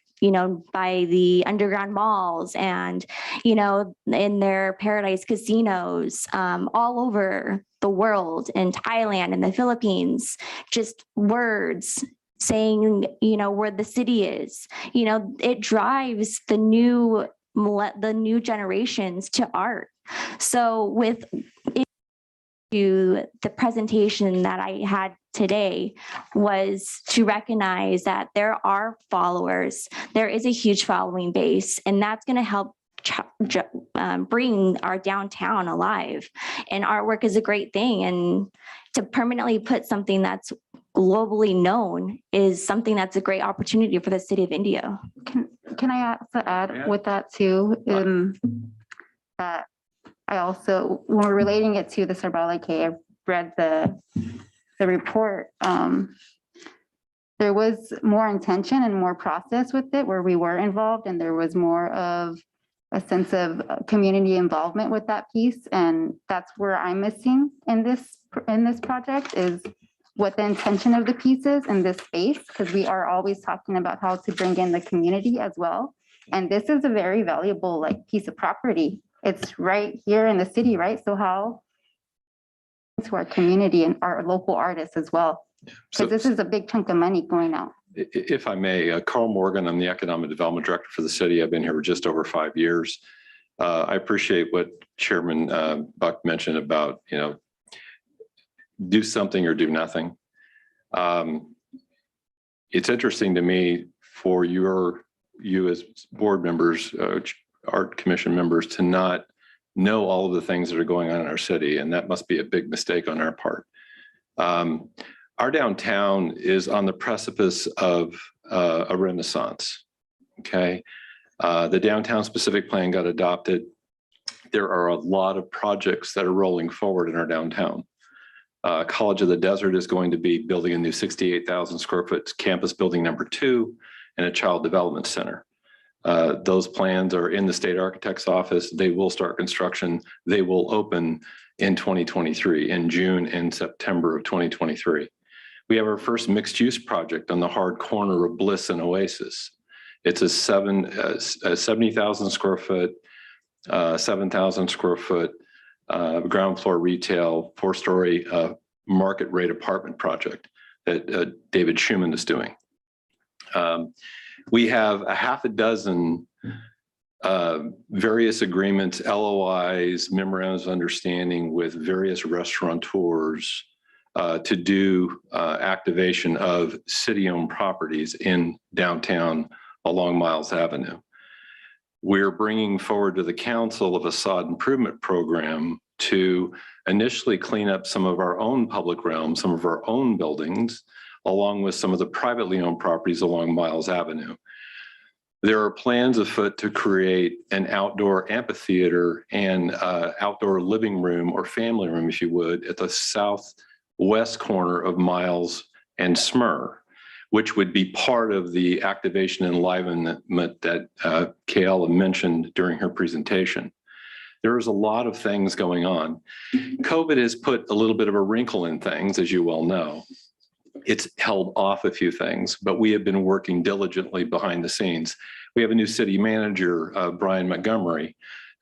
by the underground malls and, in their paradise casinos, all over the world, in Thailand and the Philippines, just words saying, where the city is. It drives the new generations to art. So with the presentation that I had today was to recognize that there are followers, there is a huge following base, and that's going to help bring our downtown alive. And artwork is a great thing. And to permanently put something that's globally known is something that's a great opportunity for the city of Indio. Can I also add with that too? That I also, when we're relating it to the Cerebral K, I've read the report. There was more intention and more process with it where we were involved, and there was more of a sense of community involvement with that piece. And that's where I'm missing in this project, is what the intention of the piece is in this space, because we are always talking about how to bring in the community as well. And this is a very valuable piece of property. It's right here in the city, right? So how to our community and our local artists as well, because this is a big chunk of money going out. If I may, Carl Morgan, I'm the Economic Development Director for the city. I've been here for just over 5 years. I appreciate what Chairman Buck mentioned about, do something or do nothing. It's interesting to me for you as board members, art commission members, to not know all of the things that are going on in our city, and that must be a big mistake on our part. Our downtown is on the precipice of a renaissance, okay? The downtown specific plan got adopted. There are a lot of projects that are rolling forward in our downtown. College of the Desert is going to be building a new 68,000 square foot campus building #2 and a child development center. Those plans are in the state architect's office. They will start construction. They will open in 2023, in June and September of 2023. We have our first mixed use project on the hard corner of Bliss and Oasis. It's a 70,000 square foot, 7,000 square foot ground floor retail, 4-story market rate apartment project that David Schumann is doing. We have a half a dozen various agreements, LOIs, memorandums of understanding with various restaurateurs to do activation of city-owned properties in downtown along Miles Avenue. We're bringing forward to the council a facade improvement program to initially clean up some of our own public realms, some of our own buildings, along with some of the privately owned properties along Miles Avenue. There are plans afoot to create an outdoor amphitheater and outdoor living room or family room, if you would, at the southwest corner of Miles and Smyr, which would be part of the activation and enlivenment that Kayla mentioned during her presentation. There's a lot of things going on. COVID has put a little bit of a wrinkle in things, as you well know. It's held off a few things, but we have been working diligently behind the scenes. We have a new city manager, Brian Montgomery,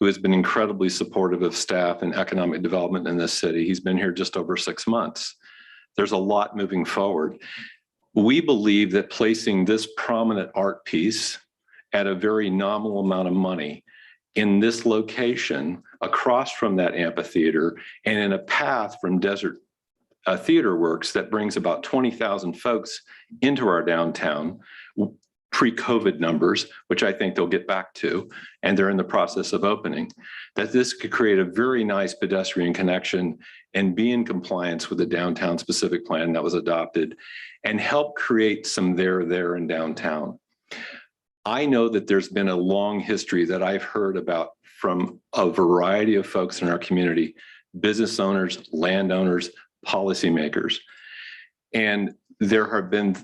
who has been incredibly supportive of staff and economic development in this city. He's been here just over 6 months. There's a lot moving forward. We believe that placing this prominent art piece at a very nominal amount of money in this location across from that amphitheater and in a path from Desert Theater Works that brings about 20,000 folks into our downtown, pre-COVID numbers, which I think they'll get back to, and they're in the process of opening, that this could create a very nice pedestrian connection and be in compliance with the downtown specific plan that was adopted and help create some there in downtown. I know that there's been a long history that I've heard about from a variety of folks in our community, business owners, landowners, policymakers. And there have been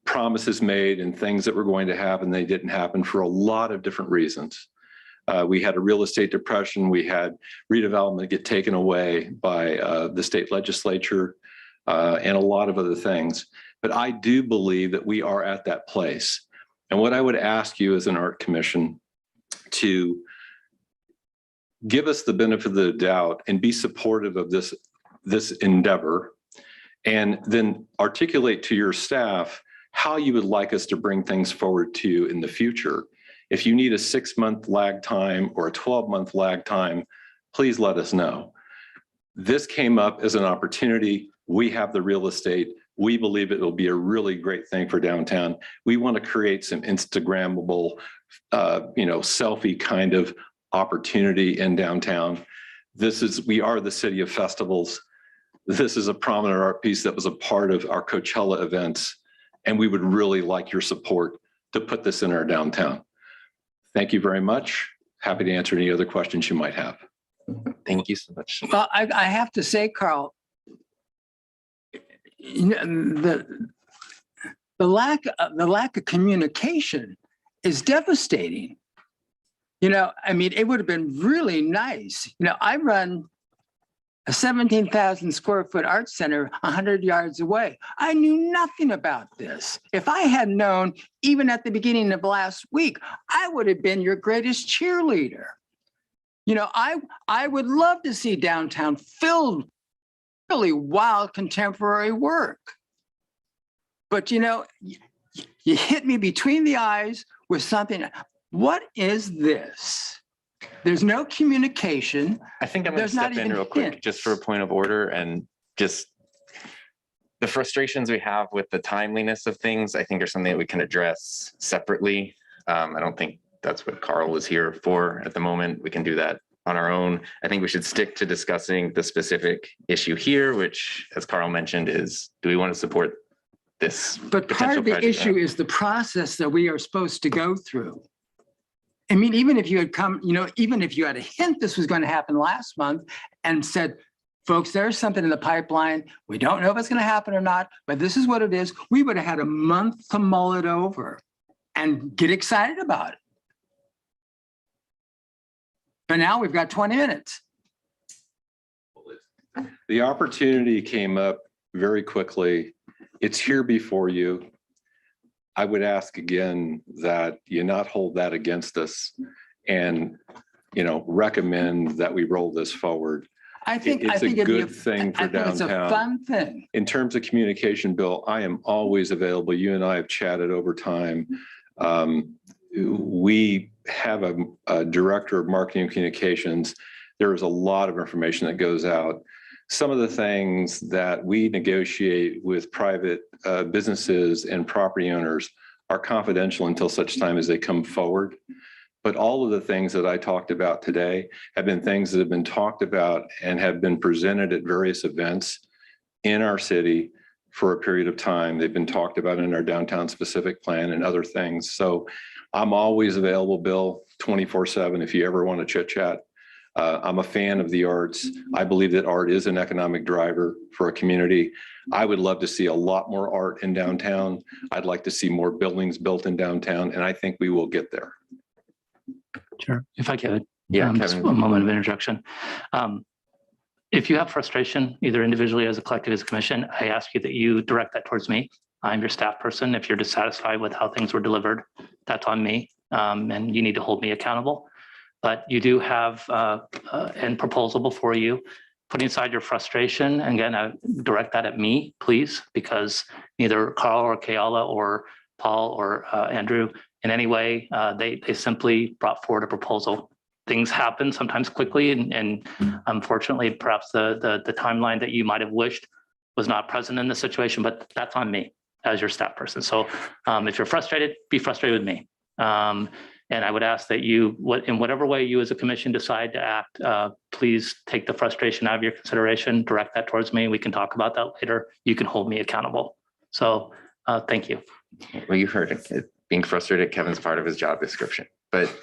promises made and things that were going to happen, they didn't happen for a lot of different reasons. We had a real estate depression. We had redevelopment get taken away by the state legislature and a lot of other things. But I do believe that we are at that place. And what I would ask you as an art commission to give us the benefit of the doubt and be supportive of this endeavor, and then articulate to your staff how you would like us to bring things forward to you in the future. If you need a 6-month lag time or a 12-month lag time, please let us know. This came up as an opportunity. We have the real estate. We believe it will be a really great thing for downtown. We want to create some Instagrammable, selfie kind of opportunity in downtown. We are the city of festivals. This is a prominent art piece that was a part of our Coachella events, and we would really like your support to put this in our downtown. Thank you very much. Happy to answer any other questions you might have. Thank you so much. Well, I have to say, Carl, the lack of communication is devastating. It would have been really nice. I run a 17,000 square foot art center 100 yards away. I knew nothing about this. If I had known, even at the beginning of last week, I would have been your greatest cheerleader. I would love to see downtown filled with really wild contemporary work. But you hit me between the eyes with something. What is this? There's no communication. I think I'm going to step in real quick just for a point of order, and just the frustrations we have with the timeliness of things, I think are something that we can address separately. I don't think that's what Carl is here for at the moment. We can do that on our own. I think we should stick to discussing the specific issue here, which, as Carl mentioned, is, do we want to support this? But part of the issue is the process that we are supposed to go through. Even if you had come, even if you had a hint this was going to happen last month and said, folks, there's something in the pipeline. We don't know if it's going to happen or not, but this is what it is. We would have had a month to mull it over and get excited about it. But now we've got 20 minutes. The opportunity came up very quickly. It's here before you. I would ask again that you not hold that against us and, recommend that we roll this forward. I think it's a good thing for downtown. It's a fun thing. In terms of communication, Bill, I am always available. You and I have chatted over time. We have a director of marketing and communications. There is a lot of information that goes out. Some of the things that we negotiate with private businesses and property owners are confidential until such time as they come forward. But all of the things that I talked about today have been things that have been talked about and have been presented at various events in our city for a period of time. They've been talked about in our downtown specific plan and other things. So I'm always available, Bill, 24/7 if you ever want to chit chat. I'm a fan of the arts. I believe that art is an economic driver for a community. I would love to see a lot more art in downtown. I'd like to see more buildings built in downtown, and I think we will get there. Sure, if I could. Yeah, just a moment of interjection. If you have frustration, either individually as a collective, as a commission, I ask you that you direct that towards me. I'm your staff person. If you're dissatisfied with how things were delivered, that's on me, and you need to hold me accountable. but you do have a proposal before you. Putting aside your frustration, and again, I direct that at me, please, because neither Carl or Kayala or Paul or Andrew in any way, they simply brought forward a proposal. Things happen sometimes quickly, and unfortunately, perhaps the timeline that you might have wished was not present in the situation, but that's on me as your staff person. So if you're frustrated, be frustrated with me. And I would ask that you, in whatever way you as a commission decide to act, please take the frustration out of your consideration, direct that towards me. We can talk about that later. You can hold me accountable. So thank you. Well, you heard it. Being frustrated, Kevin's part of his job description. But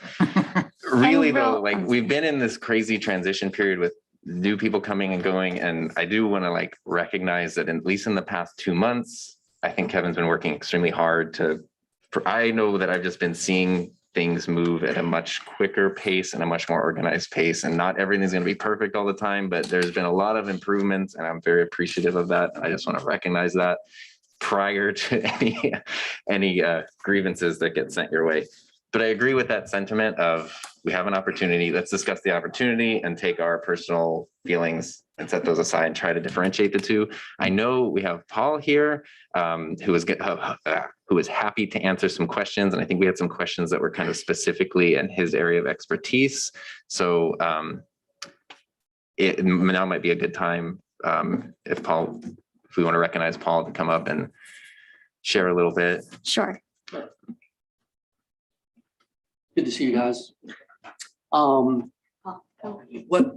really though, like we've been in this crazy transition period with new people coming and going. And I do want to like recognize that at least in the past 2 months, I think Kevin's been working extremely hard I know that I've just been seeing things move at a much quicker pace and a much more organized pace. And not everything's going to be perfect all the time, but there's been a lot of improvements and I'm very appreciative of that. I just want to recognize that prior to any grievances that get sent your way. But I agree with that sentiment of we have an opportunity. Let's discuss the opportunity and take our personal feelings and set those aside and try to differentiate the two. I know we have Paul here who is happy to answer some questions. And I think we had some questions that were kind of specifically in his area of expertise. So now might be a good time if we want to recognize Paul to come up and share a little bit. Sure. Good to see you guys.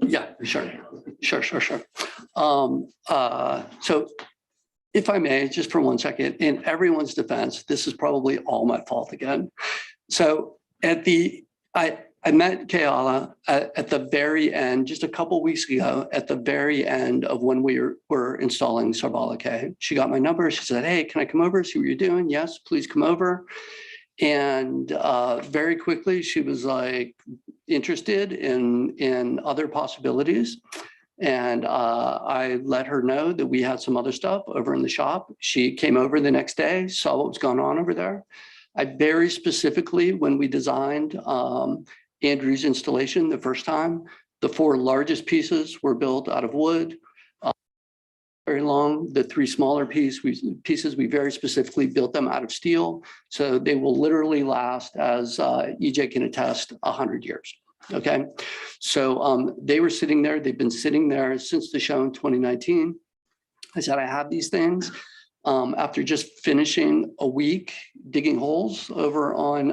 Yeah, sure. So if I may, just for 1 second, in everyone's defense, this is probably all my fault again. So I met Kayala at the very end, just a couple weeks ago, at the very end of when we were installing Sarbala K. She got my number. She said, "Hey, can I come over, see what you're doing?" "Yes, please come over." And very quickly, she was like interested in other possibilities. And I let her know that we had some other stuff over in the shop. She came over the next day, saw what was going on over there. I very specifically, when we designed Andrew's installation the first time, the 4 largest pieces were built out of wood. Very long. The 3 smaller pieces, we very specifically built them out of steel. So they will literally last, as EJ can attest, 100 years. Okay. So they were sitting there. They've been sitting there since the show in 2019. I said, I have these things. After just finishing a week digging holes over on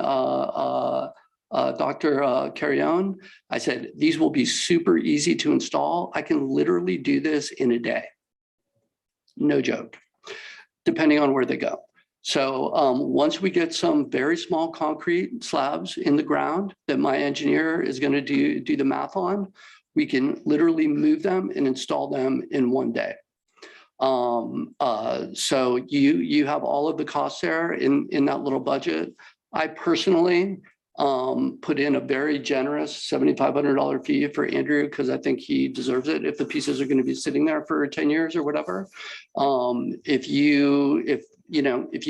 Dr. Carrion, I said, these will be super easy to install. I can literally do this in a day. No joke, depending on where they go. So once we get some very small concrete slabs in the ground that my engineer is going to do the math on, we can literally move them and install them in 1 day. So you have all of the costs there in that little budget. I personally put in a very generous $7,500 fee for Andrew because I think he deserves it if the pieces are going to be sitting there for 10 years or whatever. If you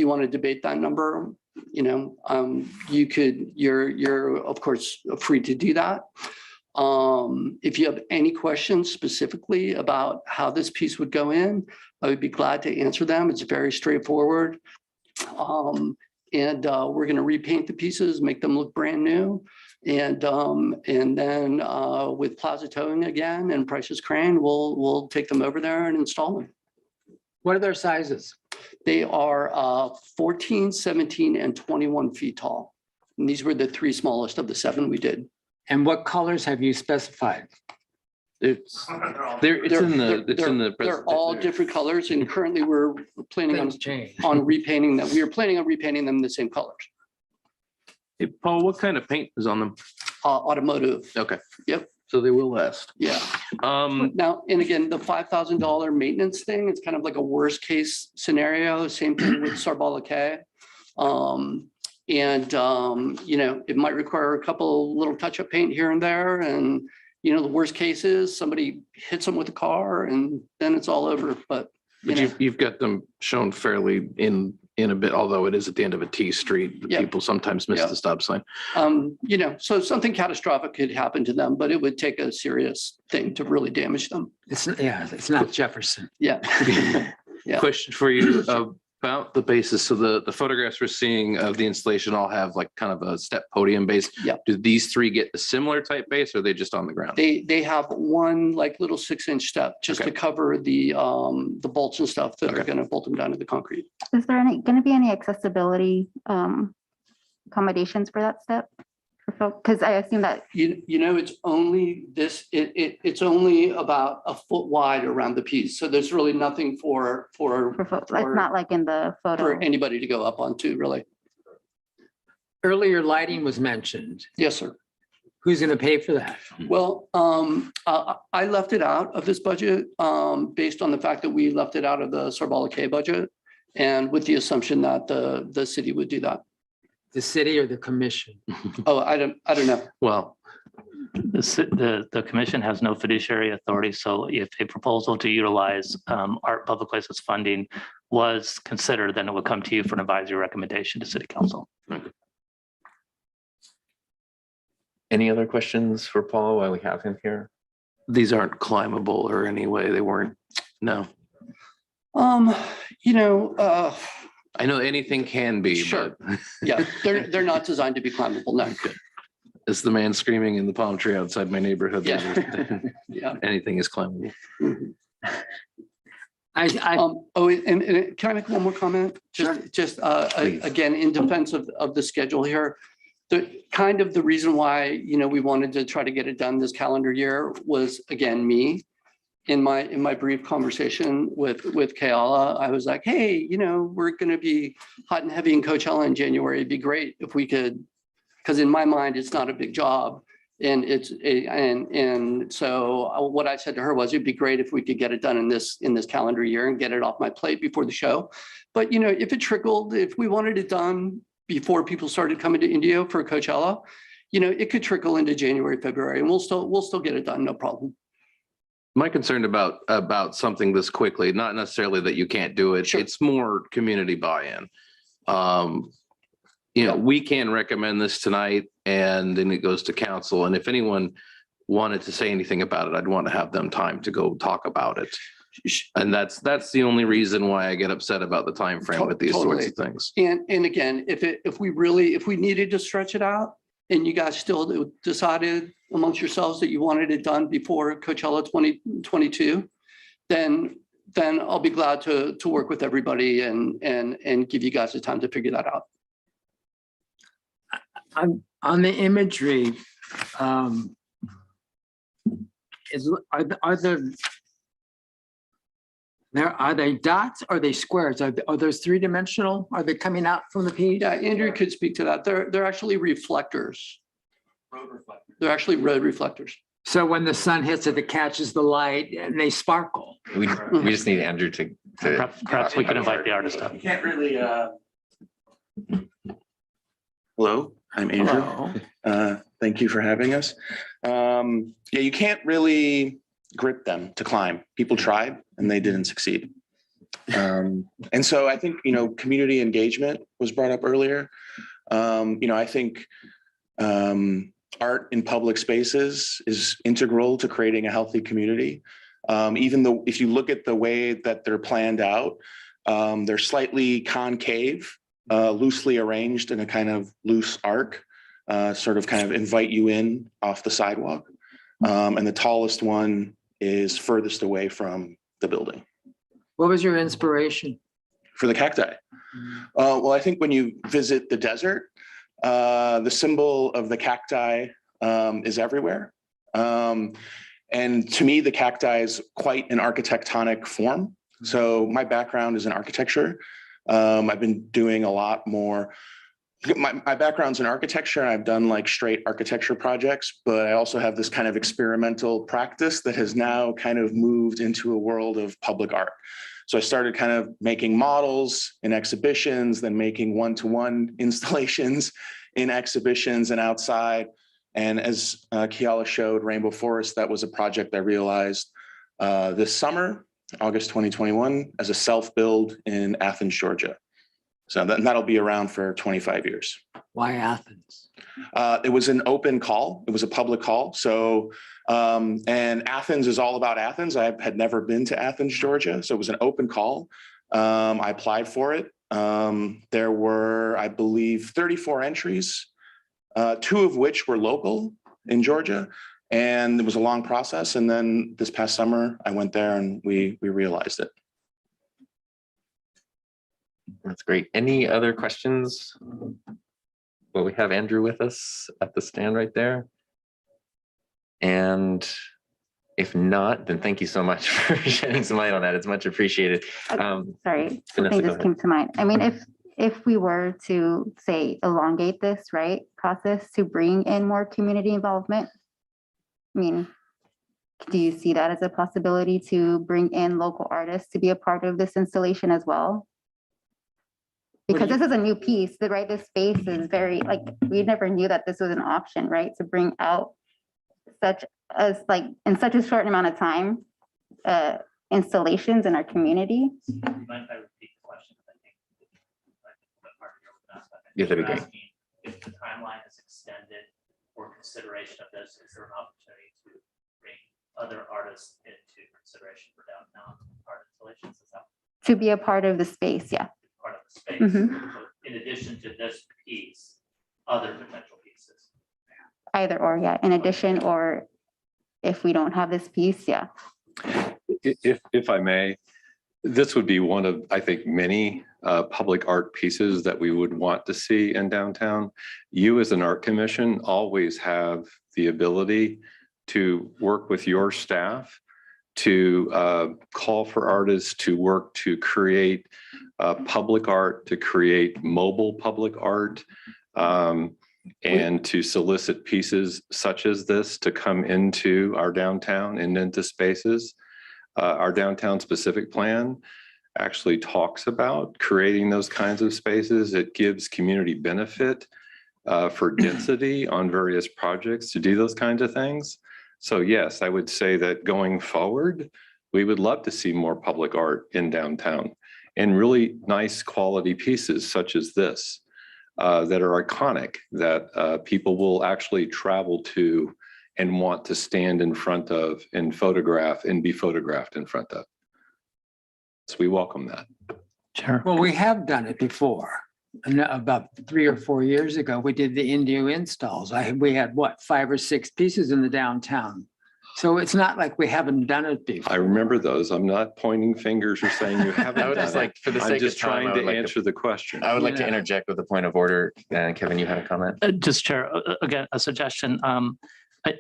want to debate that number, you're of course free to do that. If you have any questions specifically about how this piece would go in, I would be glad to answer them. It's very straightforward. And we're going to repaint the pieces, make them look brand new. And then with Plaza Towing again and Price's Crane, we'll take them over there and install them. What are their sizes? They are 14, 17, and 21 feet tall. And these were the 3 smallest of the 7 we did. And what colors have you specified? It's in the They're all different colors, and currently we're planning on repainting them. We are planning on repainting them the same colors. Hey, Paul, what kind of paint is on them? Automotive. Okay. Yep. So they will last. Yeah. Now, and again, the $5,000 maintenance thing, it's kind of like a worst case scenario. Same thing with Sarbala K. It might require a couple little touch-up paint here and there. And, the worst case is somebody hits them with a car and then it's all over. But you've got them shown fairly in in a bit, although it is at the end of a T street. Yeah. People sometimes miss Yeah. the stop sign. So something catastrophic could happen to them, but it would take a serious thing to really damage them. It's not Jefferson. Yeah. Yeah. Question for you about the basis. So the photographs we're seeing of the installation all have like kind of a step podium base. Yeah. Do these three get a similar type base, or are they just on the ground? They have one like little 6-inch step just Okay. to cover the bolts and stuff that are Okay. going to bolt them down to the concrete. Is there going to be any accessibility accommodations for that step? Because I assume that, It's only it's only about a foot wide around the piece. So there's really nothing for it's not like in the photo. for anybody to go up onto, really. Earlier lighting was mentioned. Yes, sir. Who's going to pay for that? Well, I left it out of this budget based on the fact that we left it out of the Sarbala K budget, and with the assumption that the city would do that. The city or the commission? Oh, I don't know. Well, The commission has no fiduciary authority, so if a proposal to utilize Art Public Places funding was considered, then it would come to you for an advisory recommendation to city council. Any other questions for Paul while we have him here? these aren't climbable or any way. They weren't. No. I know anything can be, Sure. but Yeah, they're not designed to be climbable. No. it's the man screaming in the palm tree outside my neighborhood. Yeah. Yeah. Anything is climbable. And can I make one more comment? Just Please. again, in defense of the schedule here. The reason why, we wanted to try to get it done this calendar year was, again, me. In my brief conversation with Kayala, I was like, hey, we're going to be hot and heavy in Coachella in January. It'd be great if we could, because in my mind, it's not a big job. And so what I said to her was, it'd be great if we could get it done in this calendar year and get it off my plate before the show. But, if it trickled, if we wanted it done before people started coming to Indio for Coachella, it could trickle into January, February, and we'll still get it done. No problem. My concern about something this quickly, not necessarily that you can't do it. Sure. It's more community buy-in. We can recommend this tonight and then it goes to council. And if anyone wanted to say anything about it, I'd want to have them time to go talk about it. And that's the only reason why I get upset about the time frame with these sorts of things. And again, if we needed to stretch it out and you guys still decided amongst yourselves that you wanted it done before Coachella 2022, then I'll be glad to work with everybody and give you guys the time to figure that out. On the imagery, are they dots? Are they squares? Are those three-dimensional? Are they coming out from the page? Yeah, Andrew could speak to that. They're actually reflectors. They're actually road reflectors. So when the sun hits it, it catches the light and they sparkle. We just need Andrew to. Perhaps we can invite the artist up. You can't really, Hello, I'm Andrew. Hello. Thank you for having us. You can't really grip them to climb. People tried and they didn't succeed. And so I think, community engagement was brought up earlier. I think art in public spaces is integral to creating a healthy community. Even though if you look at the way that they're planned out, they're slightly concave, loosely arranged in a kind of loose arc, sort of kind of invite you in off the sidewalk. And the tallest one is furthest away from the building. What was your inspiration? For the cacti? Well, I think when you visit the desert, the symbol of the cacti is everywhere. And to me, the cacti is quite an architectonic form. So my background is in architecture. I've been doing a lot more. My background's in architecture and I've done like straight architecture projects, but I also have this kind of experimental practice that has now kind of moved into a world of public art. So I started kind of making models in exhibitions, then making one-to-one installations in exhibitions and outside. And as Kiala showed, Rainbow Forest, that was a project I realized this summer, August 2021, as a self-build in Athens, Georgia. So that'll be around for 25 years. Why Athens? It was an open call. It was a public call. So, and Athens is all about Athens. I had never been to Athens, Georgia. So it was an open call. I applied for it. There were, I believe, 34 entries, 2 of which were local in Georgia. And it was a long process. And then this past summer, I went there and we realized it. That's great. Any other questions? Well, we have Andrew with us at the stand right there. And if not, then thank you so much for shedding some light on that. It's much appreciated. Sorry, Vanessa, something go just ahead. came to mind. I mean, if we were to say elongate this, right, process to bring in more community involvement, I mean, do you see that as a possibility to bring in local artists to be a part of this installation as well? Because this is a new piece, right? This space is very, like, we never knew that this was an option, right? To bring out such as like in such a short amount of time, installations in our community. Yeah, that'd be great. If the timeline is extended for consideration of this, is there an opportunity to bring other artists into consideration for downtown art installations? Is that To be a part of the space, yeah. part of the space? Mhm. So in addition to this piece, other potential pieces. Either or, yeah, in addition, or if we don't have this piece, yeah. If I may, this would be one of, I think, many public art pieces that we would want to see in downtown. You as an art commission always have the ability to work with your staff to call for artists to work to create public art, to create mobile public art, and to solicit pieces such as this to come into our downtown and into spaces. Our downtown specific plan actually talks about creating those kinds of spaces. It gives community benefit for density on various projects to do those kinds of things. So yes, I would say that going forward, we would love to see more public art in downtown and really nice quality pieces such as this that are iconic, that people will actually travel to and want to stand in front of and photograph and be photographed in front of. So we welcome that. Sure. Well, we have done it before. And about 3 or 4 years ago, we did the Indio installs. We had what, 5 or 6 pieces in the downtown. So it's not like we haven't done it before. I remember those. I'm not pointing fingers or saying you haven't I would done just it. like, for the I'm sake just of time, trying I would to like answer the question. I would like to Yeah. interject with a point of order. Kevin, you had a comment? Just Chair, again, a suggestion.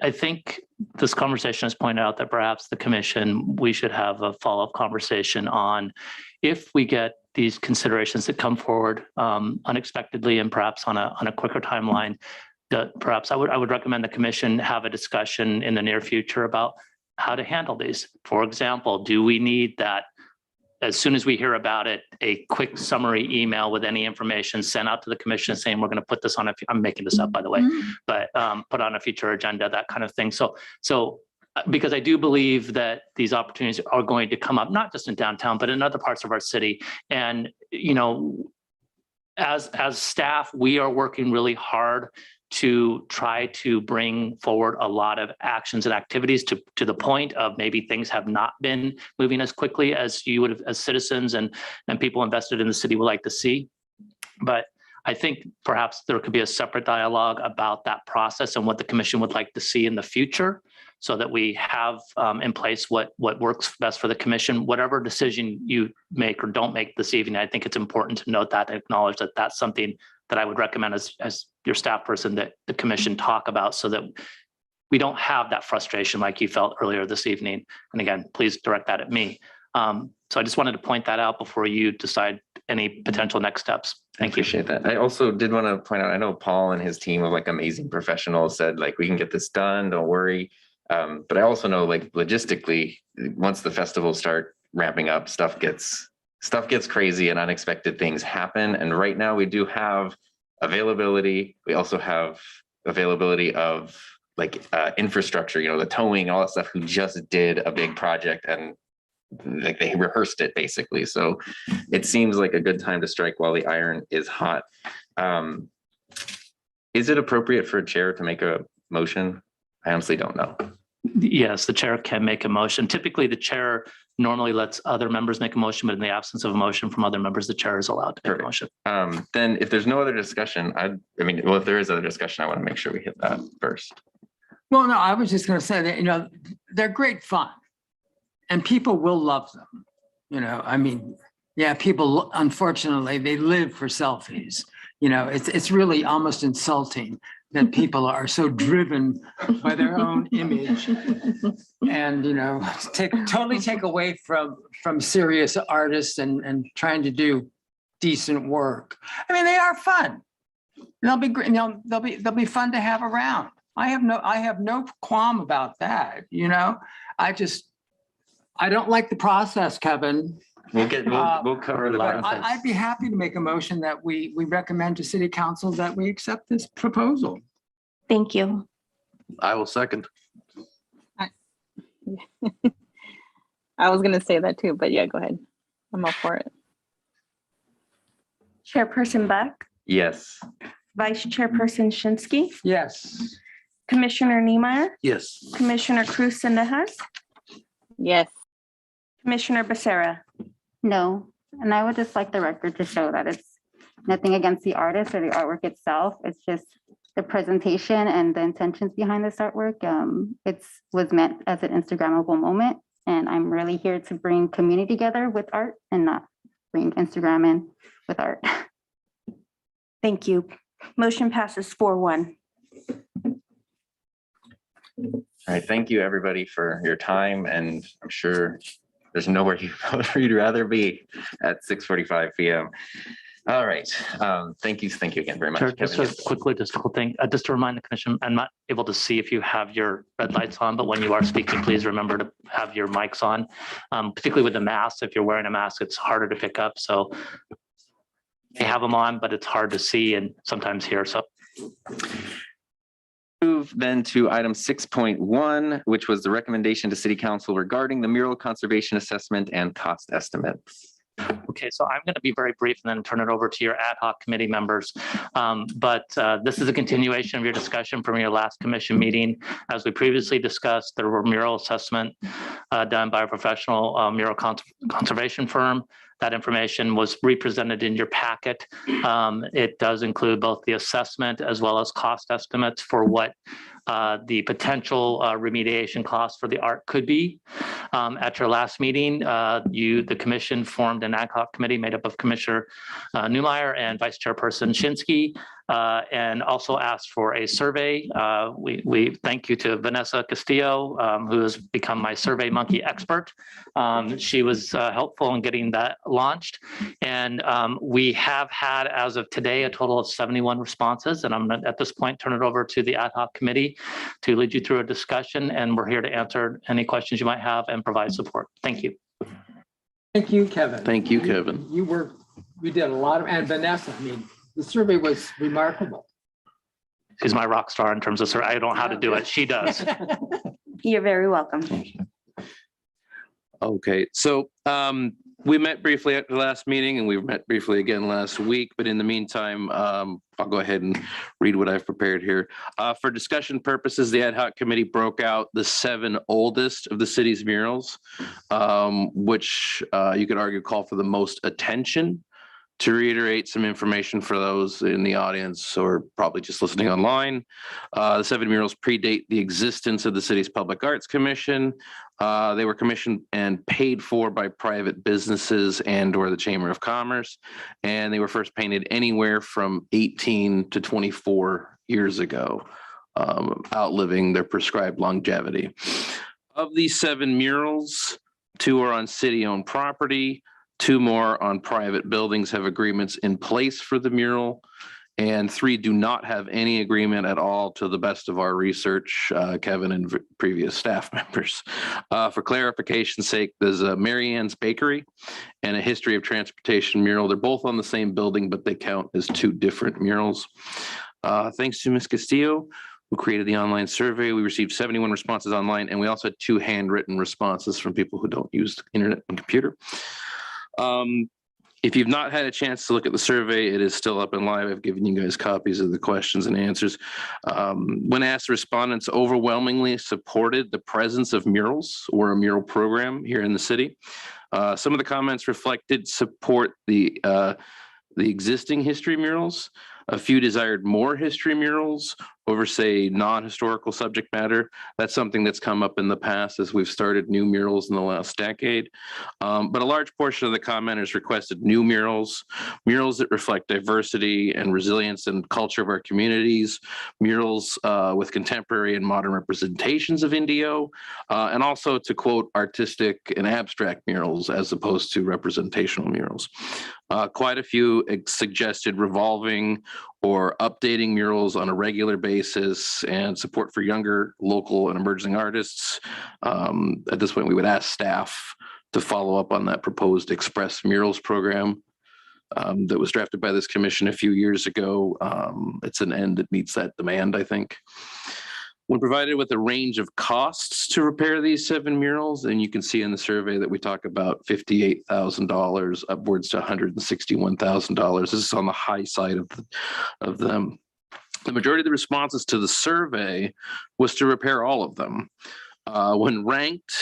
I think this conversation has pointed out that perhaps the commission, we should have a follow-up conversation on if we get these considerations that come forward unexpectedly and perhaps on a quicker timeline, that perhaps I would recommend the commission have a discussion in the near future about how to handle these. For example, do we need that as soon as we hear about it, a quick summary email with any information sent out to the commission saying we're going to put this on I'm making this up, by the way, but put on a future agenda, that kind of thing. So because I do believe that these opportunities are going to come up, not just in downtown, but in other parts of our city. And, you know, as staff, we are working really hard to try to bring forward a lot of actions and activities to the point of maybe things have not been moving as quickly as you would have, as citizens and people invested in the city would like to see. But I think perhaps there could be a separate dialogue about that process and what the commission would like to see in the future, so that we have in place what works best for the commission. Whatever decision you make or don't make this evening, I think it's important to note that and acknowledge that that's something that I would recommend as your staff person that the commission talk about, so that we don't have that frustration like you felt earlier this evening. And again, please direct that at me. So I just wanted to point that out before you decide any potential next steps. Thank you. Appreciate that. I also did want to point out, I know Paul and his team of like amazing professionals said, like, we can get this done, don't worry. But I also know, like, logistically, once the festivals start ramping up, stuff gets crazy and unexpected things happen. And right now we do have availability. We also have availability of like infrastructure, you know, the towing, all that stuff, who just did a big project and like they rehearsed it basically. So it seems like a good time to strike while the iron is hot. Is it appropriate for a chair to make a motion? I honestly don't know. Yes, the chair can make a motion. Typically, the chair normally lets other members make a motion, but in the absence of a motion from other members, the chair is allowed to make a motion. Then if there's no other discussion, if there is other discussion, I want to make sure we hit that first. Well, no, I was just going to say that, they're great fun and people will love them. People, unfortunately, they live for selfies. It's really almost insulting that people are so driven by their own image and, totally take away from serious artists and trying to do decent work. They are fun. They'll be great. They'll be fun to have around. I have no qualm about that. I don't like the process, Kevin. We'll cover the process. I'd be happy to make a motion that we recommend to City Council that we accept this proposal. Thank you. I will second. I was gonna say that too, but yeah, go ahead. I'm all for it. Chairperson Beck, Yes. Vice Chairperson Shinsky, Yes. Commissioner Niemeyer, Yes. Commissioner Cruz Sendejas, Yes. Commissioner Becerra. No, and I would just like the record to show that it's nothing against the artist or the artwork itself. It's just the presentation and the intentions behind this artwork. It was meant as an Instagrammable moment, and I'm really here to bring community together with art and not bring Instagram in with art. Thank you. Motion passes 4-1. All right. Thank you, everybody, for your time. And I'm sure there's nowhere you'd rather be at 6:45 p.m. All right. Thank you. Thank you again very much. Chair, just Kevin. a quick logistical thing, just to remind the commission, I'm not able to see if you have your red lights on, but when you are speaking, please remember to have your mics on, particularly with the mask. If you're wearing a mask, it's harder to pick up. So you have them on, but it's hard to see and sometimes hear. So Move then to item 6.1, which was the recommendation to City Council regarding the mural conservation assessment and cost estimates. Okay, so I'm going to be very brief and then turn it over to your ad hoc committee members. This is a continuation of your discussion from your last commission meeting. As we previously discussed, there were mural assessment done by a professional mural conservation firm. That information was represented in your packet. It does include both the assessment as well as cost estimates for what the potential remediation costs for the art could be. At your last meeting, the commission formed an ad hoc committee made up of Commissioner Niemeyer and Vice Chairperson Shinsky, and also asked for a survey. We thank you to Vanessa Castillo, who has become my Survey Monkey expert. She was helpful in getting that launched. And we have had, as of today, a total of 71 responses. And I'm going to, at this point, turn it over to the ad hoc committee to lead you through a discussion. And we're here to answer any questions you might have and provide support. Thank you. Thank you, Kevin. Thank you, Kevin. You did a lot of, and Vanessa, the survey was remarkable. She's my rock star in terms of survey. I don't know how to do it. She does. You're very welcome. Okay, so we met briefly at the last meeting and we met briefly again last week, but in the meantime, I'll go ahead and read what I've prepared here. For discussion purposes, the ad hoc committee broke out the 7 oldest of the city's murals, which you could argue call for the most attention. To reiterate some information for those in the audience or probably just listening online, the 7 murals predate the existence of the city's Public Arts Commission. They were commissioned and paid for by private businesses and or the Chamber of Commerce. And they were first painted anywhere from 18 to 24 years ago, outliving their prescribed longevity. Of these 7 murals, 2 are on city-owned property. 2 more on private buildings have agreements in place for the mural, and 3 do not have any agreement at all to the best of our research, Kevin and previous staff members. For clarification's sake, there's a Mary Ann's Bakery and a History of Transportation mural. They're both on the same building, but they count as 2 different murals. Thanks to Ms. Castillo. who created the online survey. We received 71 responses online, and we also had 2 handwritten responses from people who don't use the internet and computer. If you've not had a chance to look at the survey, it is still up and live. I've given you guys copies of the questions and answers. When asked, respondents overwhelmingly supported the presence of murals or a mural program here in the city. Some of the comments reflected support the existing history murals. A few desired more history murals over, say, non-historical subject matter. That's something that's come up in the past as we've started new murals in the last decade. But a large portion of the commenters requested new murals, murals that reflect diversity and resilience and culture of our communities, murals with contemporary and modern representations of Indio, and also, to quote, artistic and abstract murals as opposed to representational murals. Quite a few suggested revolving or updating murals on a regular basis and support for younger, local, and emerging artists. At this point, we would ask staff to follow up on that proposed Express Murals program that was drafted by this commission a few years ago. It's an end that meets that demand, I think. When provided with a range of costs to repair these 7 murals, and you can see in the survey that we talk about $58,000 upwards to $161,000. This is on the high side of them. The majority of the responses to the survey was to repair all of them. When ranked,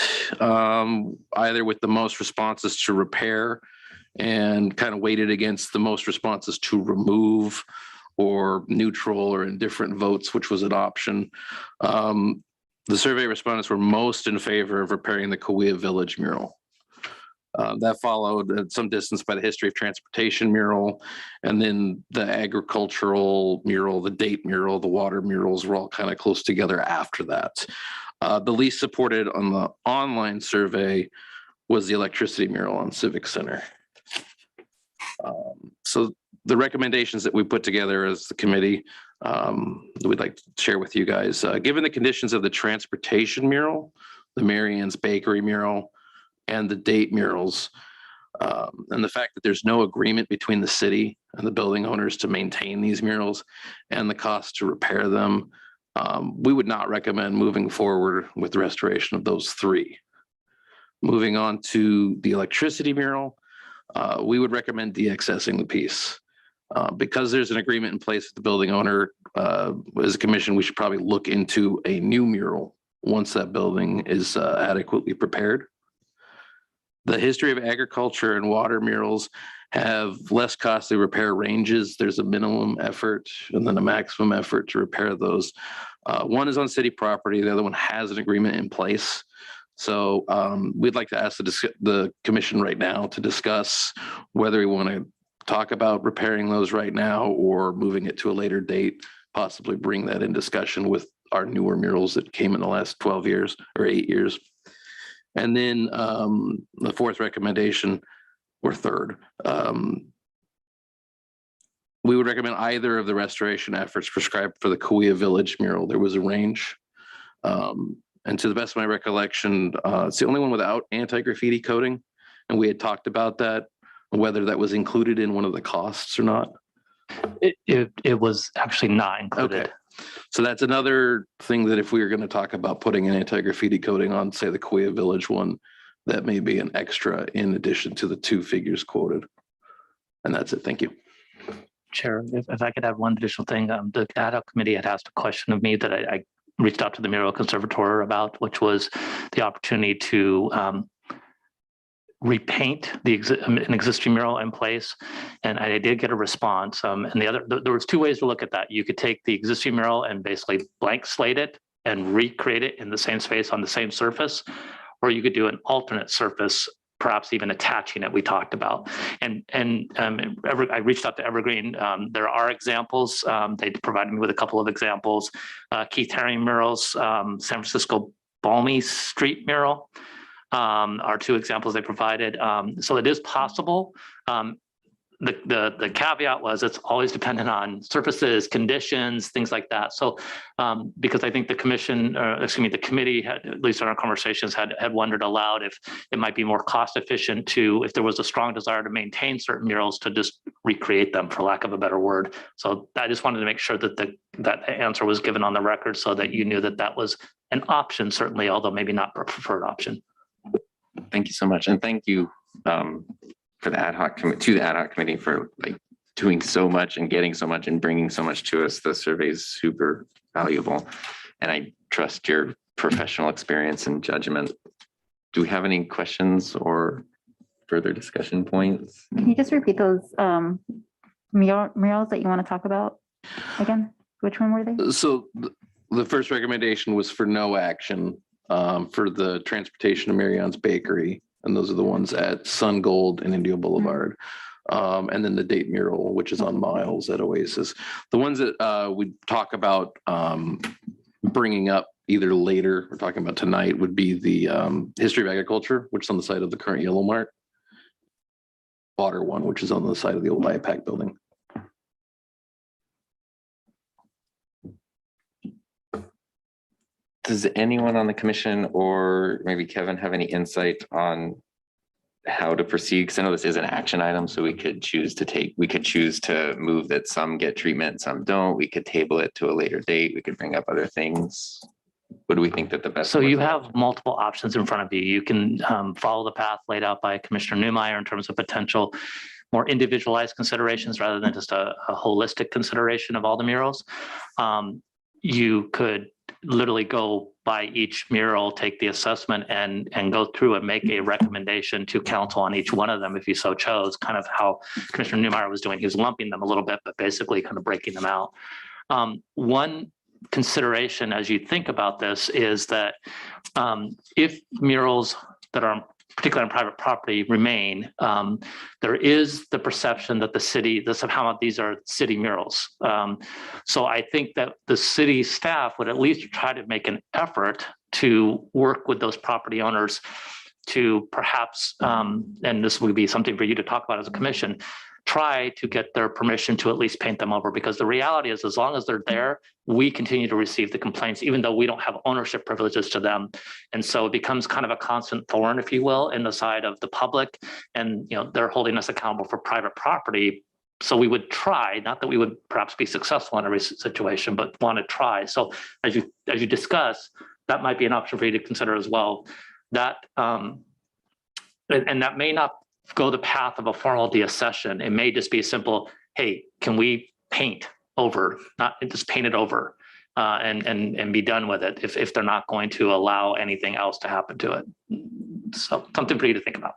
either with the most responses to repair and kind of weighted against the most responses to remove, or neutral or indifferent votes, which was an option. The survey respondents were most in favor of repairing the Kuwa Village mural. That followed at some distance by the History of Transportation mural, and then the agricultural mural, the date mural, the water murals were all kind of close together after that. The least supported on the online survey was the electricity mural on Civic Center. So the recommendations that we put together as the committee, we'd like to share with you guys. Given the conditions of the transportation mural, the Marianne's Bakery mural, and the date murals, and the fact that there's no agreement between the city and the building owners to maintain these murals and the cost to repair them, we would not recommend moving forward with the restoration of those 3. Moving on to the electricity mural, we would recommend de-accessing the piece. Because there's an agreement in place with the building owner, as a commission, we should probably look into a new mural once that building is adequately prepared. The History of Agriculture and water murals have less costly repair ranges. There's a minimum effort and then a maximum effort to repair those. One is on city property, the other one has an agreement in place. So we'd like to ask the commission right now to discuss whether we want to talk about repairing those right now or moving it to a later date, possibly bring that in discussion with our newer murals that came in the last 12 years or 8 years. And then the 4th recommendation, or 3rd, we would recommend either of the restoration efforts prescribed for the Kuwa Village mural. There was a range. And to the best of my recollection, it's the only one without anti-graffiti coating. And we had talked about that, whether that was included in one of the costs or not. It was actually not included. Okay. So that's another thing that if we were going to talk about putting an anti-graffiti coating on, say, the Kuwa Village one, that may be an extra in addition to the 2 figures quoted. And that's it. Thank you. Chair, if I could add one additional thing, the ad hoc committee had asked a question of me that I reached out to the Mural Conservator about, which was the opportunity to repaint an existing mural in place, and I did get a response. And there was 2 ways to look at that. You could take the existing mural and basically blank slate it and recreate it in the same space on the same surface, or you could do an alternate surface, perhaps even attaching it. We talked about, and I reached out to Evergreen. There are examples. They provided me with a couple of examples. Keith Haring murals, San Francisco Balmy Street mural. Are 2 examples they provided. So it is possible. the caveat was it's always dependent on surfaces, conditions, things like that. So because I think the the committee had, at least in our conversations, had wondered aloud if it might be more cost efficient to, if there was a strong desire to maintain certain murals, to just recreate them, for lack of a better word. So I just wanted to make sure that that answer was given on the record so that you knew that that was an option, certainly, although maybe not a preferred option. Thank you so much. And thank you for the ad hoc committee for like doing so much and getting so much and bringing so much to us. The survey is super valuable, and I trust your professional experience and judgment. Do we have any questions or further discussion points? Can you just repeat those murals that you want to talk about again? Which one were they? So the first recommendation was for no action for the transportation of Marion's Bakery. And those are the ones at Sun Gold and Indio Boulevard. And then the date mural, which is on Miles at Oasis. The ones that we talk about bringing up either later, we're talking about tonight, would be the history of agriculture, which is on the site of the current Yellow Mart. Water one, which is on the side of the old IPAC building. Does anyone on the commission or maybe Kevin have any insight on how to proceed? Because I know this is an action item, so we could choose to move that some get treatment, some don't. We could table it to a later date. We could bring up other things. What do we think that the best? So you have multiple options in front of you. You can follow the path laid out by Commissioner Newmeyer in terms of potential more individualized considerations rather than just a holistic consideration of all the murals. You could literally go by each mural, take the assessment and go through and make a recommendation to council on each one of them if you so chose, kind of how Commissioner Newmeyer was doing. He was lumping them a little bit, but basically kind of breaking them out. One consideration as you think about this is that if murals that are particularly on private property remain, there is the perception that the city, somehow these are city murals. So I think that the city staff would at least try to make an effort to work with those property owners to perhaps, and this would be something for you to talk about as a commission, try to get their permission to at least paint them over, because the reality is as long as they're there, we continue to receive the complaints, even though we don't have ownership privileges to them. And so it becomes kind of a constant thorn, if you will, in the side of the public. And they're holding us accountable for private property. So we would try, not that we would perhaps be successful in every situation, but want to try. So as you discuss, that might be an option for you to consider as well. That and that may not go the path of a formal deaccession. It may just be a simple, hey, can we paint over, not just paint it over and be done with it if they're not going to allow anything else to happen to it. So something for you to think about.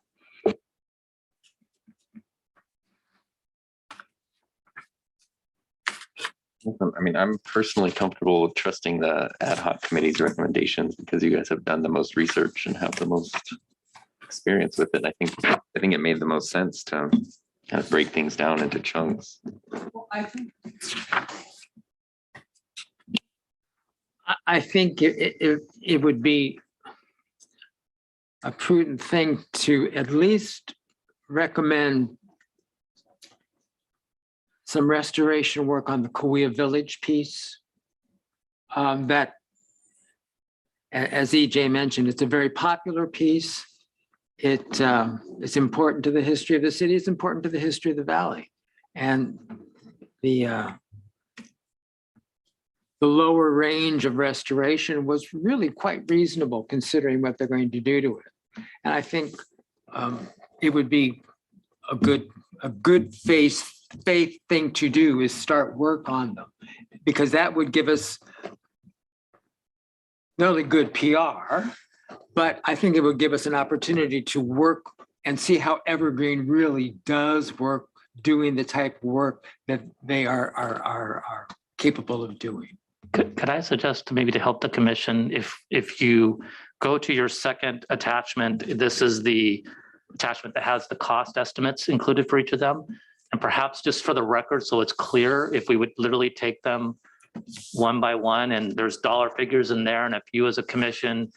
I mean, I'm personally comfortable trusting the ad hoc committee's recommendations because you guys have done the most research and have the most experience with it. I think it made the most sense to kind of break things down into chunks. I think it would be a prudent thing to at least recommend some restoration work on the Kuwa Village piece. That, as EJ mentioned, it's a very popular piece. It's important to the history of the city. It's important to the history of the valley. And the lower range of restoration was really quite reasonable considering what they're going to do to it. And I think it would be a good faith thing to do is start work on them, because that would give us not only good PR, but I think it would give us an opportunity to work and see how Evergreen really does work, doing the type of work that they are capable of doing. Could I suggest maybe to help the commission, if you go to your second attachment, this is the attachment that has the cost estimates included for each of them. And perhaps just for the record, so it's clear, if we would literally take them one by one and there's dollar figures in there, and if you as a commission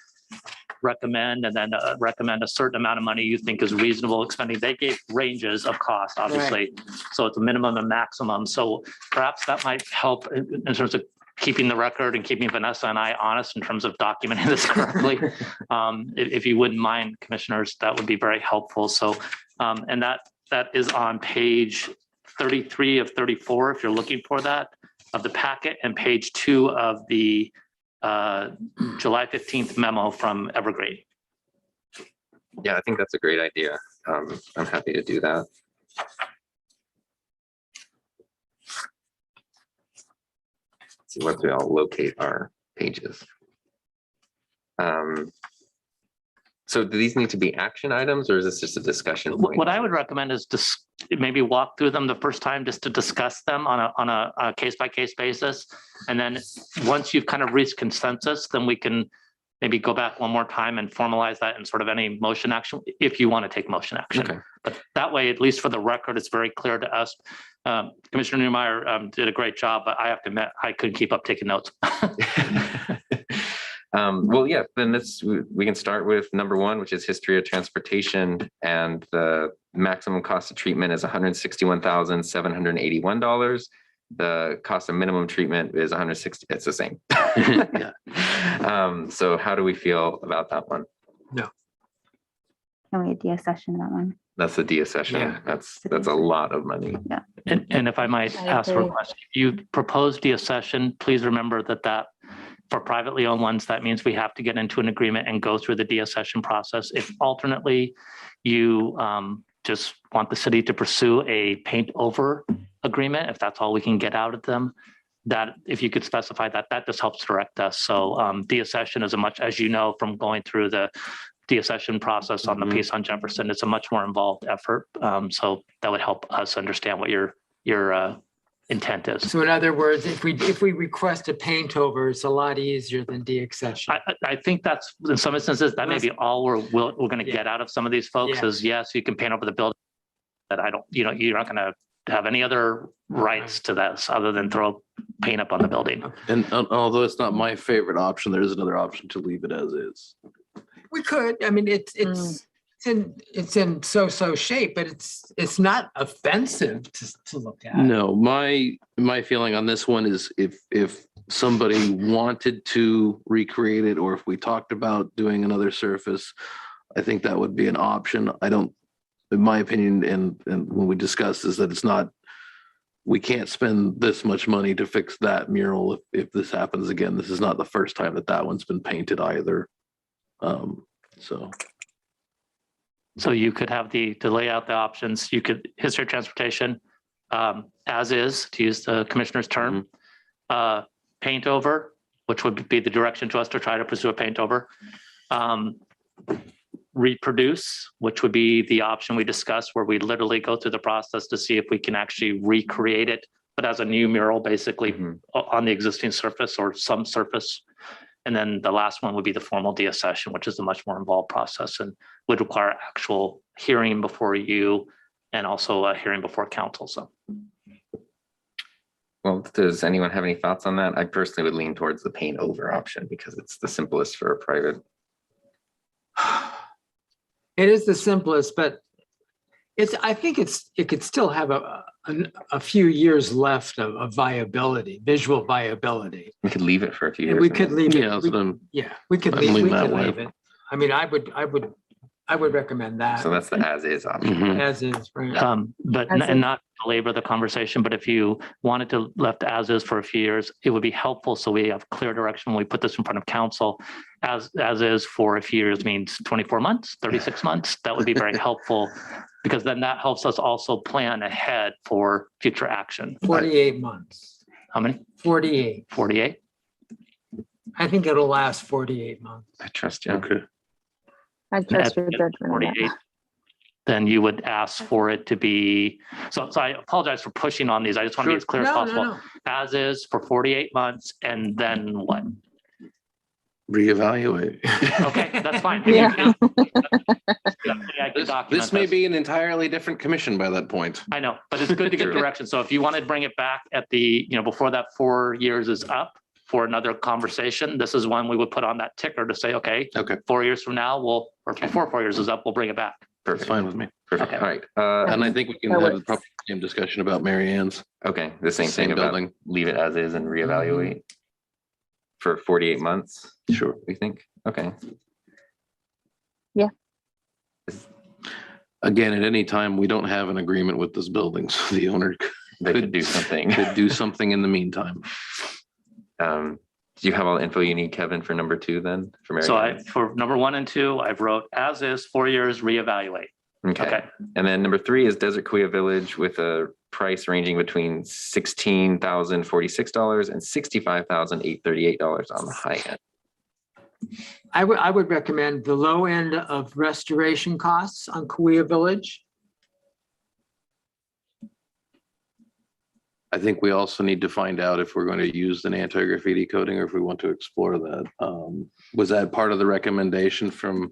recommend, and then recommend a certain amount of money you think is reasonable expending. They gave ranges of cost, obviously. So it's a minimum and maximum. So perhaps that might help in terms of keeping the record and keeping Vanessa and I honest in terms of documenting this correctly. If you wouldn't mind, commissioners, that would be very helpful. So, and that is on page 33 of 34, if you're looking for that, of the packet, and page 2 of the July 15th memo from Evergreen. Yeah, I think that's a great idea. I'm happy to do that. See, once we all locate our pages. So do these need to be action items, or is this just a discussion point? What I would recommend is just maybe walk through them the first time just to discuss them on a case-by-case basis. And then once you've kind of reached consensus, then we can maybe go back one more time and formalize that in sort of any motion action, if you want to take motion action. Okay. But that way, at least for the record, it's very clear to us. Commissioner Newmeyer did a great job, but I have to admit, I couldn't keep up taking notes. Well, yeah, then we can start with number 1, which is history of transportation, and the maximum cost of treatment is $161,781. The cost of minimum treatment is $160. It's the same. Yeah. So how do we feel about that one? Can we do a session that one? That's the DIA session. Yeah. That's a lot of money. And if I might I ask for a agree. question, if you proposed a session, please remember that for privately owned ones, that means we have to get into an agreement and go through the DIA session process. If alternately you just want the city to pursue a paint over agreement, if that's all we can get out of them, that if you could specify that just helps direct us. So DIA session is as you know, from going through the DIA session process on the piece on Jefferson, it's a much more involved effort. So that would help us understand what your intent is. So in other words, if we request a paint over, it's a lot easier than de-accession. I think that's, in some instances, that may be all we're going to get out of some of these folks Yeah. is, yes, you can paint over the building, but you're not going to have any other rights to this other than throw paint up on the building. And although it's not my favorite option, there is another option to leave it as is. We could, I mean, it's in so shape, but it's not offensive to look at. No, my feeling on this one is if somebody wanted to recreate it, or if we talked about doing another surface, I think that would be an option. I don't, in my opinion, and when we discussed, is that it's not, we can't spend this much money to fix that mural if this happens again. This is not the first time that one's been painted either. So you could have to lay out the options. You could history of transportation as is, to use the commissioner's term, paint over, which would be the direction to us to try to pursue a paint over. Reproduce, which would be the option we discussed, where we literally go through the process to see if we can actually recreate it, but as a new mural, basically on the existing surface or some surface. And then the last one would be the formal DIA session, which is a much more involved process and would require actual hearing before you and also a hearing before council. So. Well, does anyone have any thoughts on that? I personally would lean towards the paint over option because it's the simplest for a private. It is the simplest, but I think it could still have a few years left of viability, visual viability. We could leave it for a few years. We could leave it. Yeah, that's what I'm We could I'm leave leaning that way. it. I mean, I would recommend that. So that's the as is option. Mhm. As is, right? And not to belabor the conversation, but if you wanted to left as is for a few years, it would be helpful. So we have clear direction when we put this in front of council. As is for a few years means 24 months, 36 months. That would be very helpful because then that helps us also plan ahead for future action. 48 months. How many? 48. 48? I think it'll last 48 months. I trust you. Okay. I trust your judgment on that. 48. Then you would ask for it to be, so I apologize for pushing on these. I just want to be as clear as possible. As is for 48 months and then what? Reevaluate. Okay, that's fine. Yeah. This may be an entirely different commission by that point. I know, but it's good to get direction. So if you want to bring it back at the, before that 4 years is up, for another conversation, this is one we would put on that ticker to say, okay, Okay, 4 years from now, or before 4 years is up, we'll bring it back. that's Perfect. fine with me. Perfect. Okay. All right. And I think we can That have works. probably the same discussion about Mary Ann's. Okay, the same thing Same about building. leave it as is and reevaluate for 48 months, Sure. we think? Okay. Again, at any time, we don't have an agreement with this building, so the owner They could do something. could do something in the meantime. Do you have all the info you need, Kevin, for number 2 then? For Mary So Ann? for number 1 and 2, I've wrote as is, 4 years, reevaluate. Okay. Okay. And then number 3 is Desert Kuwa Village with a price ranging between $16,046 and $65,838 on the high end. I would recommend the low end of restoration costs on Kuwa Village. I think we also need to find out if we're going to use an anti-graffiti coating or if we want to explore that. Was that part of the recommendation from?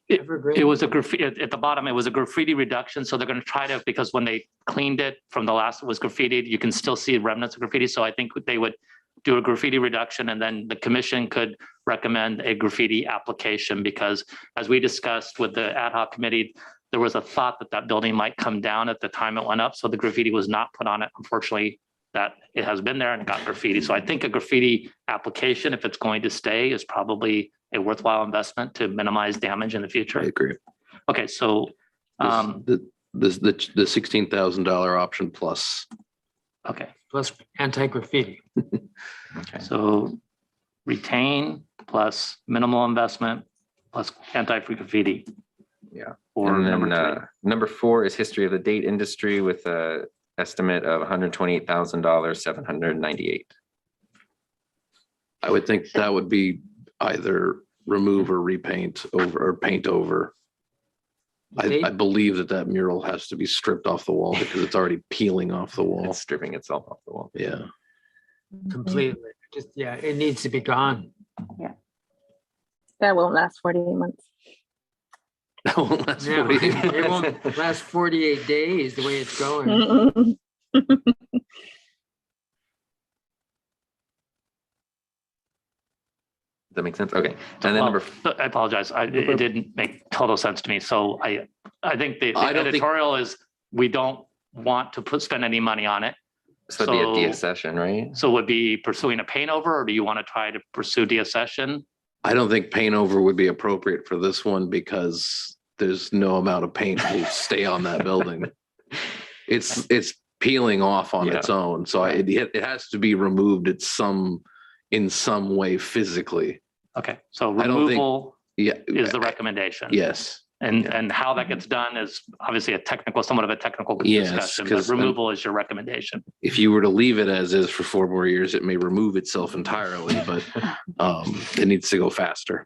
It was a graffiti at the bottom. It was a graffiti reduction. So they're going to try to, because when they cleaned it from the last, it was graffitied, you can still see remnants of graffiti. So I think they would do a graffiti reduction, and then the commission could recommend a graffiti application, because as we discussed with the ad hoc committee, there was a thought that that building might come down at the time it went up. So the graffiti was not put on it. Unfortunately, that it has been there and it got graffiti. So I think a graffiti application, if it's going to stay, is probably a worthwhile investment to minimize damage in the I future. agree. Okay, so The $16,000 option plus. okay, Plus anti-graffiti. Okay. so retain plus minimal investment plus anti-graffiti. Yeah. Or And number then 3. number 4 is history of the date industry with a estimate of $128,798. I would think that would be either remove or repaint over or paint over. I believe that mural has to be stripped off the wall because it's already peeling off the wall. It's stripping itself off the wall. Yeah. Completely. Just, yeah, it needs to be gone. That won't last 48 months. That won't last No, 48 it months. won't last 48 days the way it's going. Does that make sense? Okay. And then Well, number, I apologize. It didn't make total sense to me. So I think the I don't think- editorial is we don't want to spend any money on it. so it'd be a so- deaccession, right? So would be pursuing a paint over, or do you want to try to pursue deaccession? I don't think paint over would be appropriate for this one because there's no amount of paint will stay on that building. It's peeling off on its own. So it has to be removed in some way physically. Okay, so I don't think- removal Yeah. is the recommendation. Yes. And how that gets done is obviously somewhat of a technical Yes, discussion, but 'cause- removal is your recommendation. If you were to leave it as is for 4 more years, it may remove itself entirely, but it needs to go faster.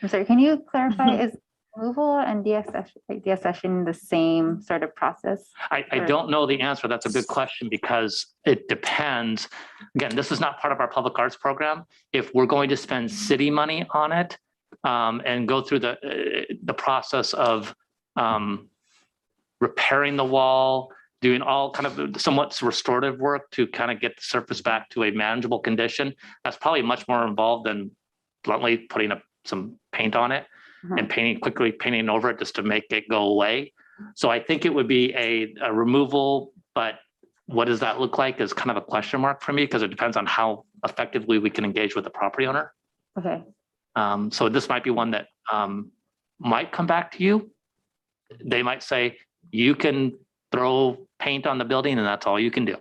I'm sorry, can you clarify, is removal and deaccession the same sort of process? I don't know the answer. That's a good question because it depends. Again, this is not part of our public arts program. If we're going to spend city money on it and go through the process of repairing the wall, doing all kind of somewhat restorative work to kind of get the surface back to a manageable condition, that's probably much more involved than bluntly putting some paint on it and quickly painting over it just to make it go away. So I think it would be a removal, but what does that look like is kind of a question mark for me because it depends on how effectively we can engage with the property owner. Okay, So this might be one that might come back to you. They might say, you can throw paint on the building and that's all you can do.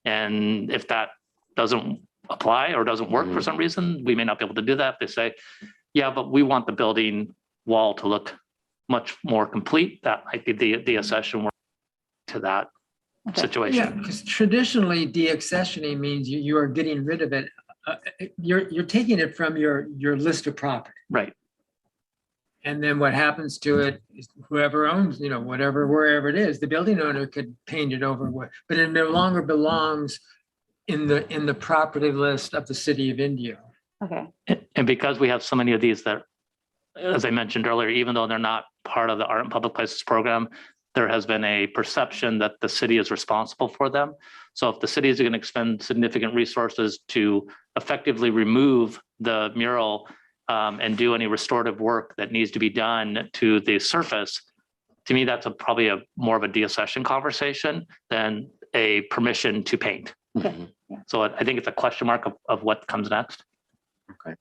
And if that doesn't apply or doesn't work for some reason, we may not be able to do that. They say, yeah, but we want the building wall to look much more complete. That might be the accession work to that Okay. situation. Yeah, because traditionally deaccessioning means you are getting rid of it. You're taking it from your list of property. Right. And then what happens to it is whoever owns, wherever it is, the building owner could paint it over, but it no longer belongs in the property list of the city of Indio. okay, And because we have so many of these that, as I mentioned earlier, even though they're not part of the Art and Public Places program, there has been a perception that the city is responsible for them. So if the city is going to expend significant resources to effectively remove the mural and do any restorative work that needs to be done to the surface, to me, that's probably more of a deaccession conversation than a permission to paint. Okay. Yeah. So I think it's a question mark of what comes next. Okay.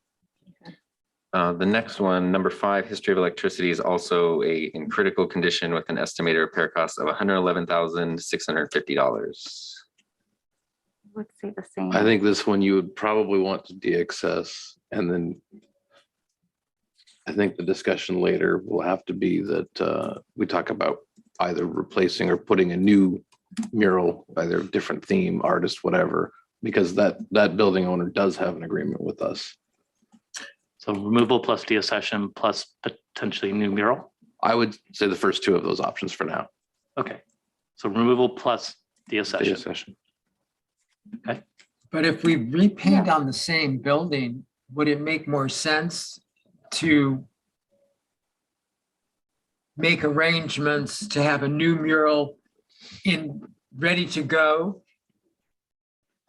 The next one, number 5, history of electricity, is also in critical condition with an estimated repair cost of $111,650. Would say the same. I think this one you would probably want to de-access, and then I think the discussion later will have to be that we talk about either replacing or putting a new mural, either different theme, artist, whatever, because that building owner does have an agreement with us. So removal plus deaccession plus potentially new mural. I would say the first 2 of those options for now. Okay. So removal plus deaccession. De-accession. But if we repaint on the same building, would it make more sense to make arrangements to have a new mural ready to go?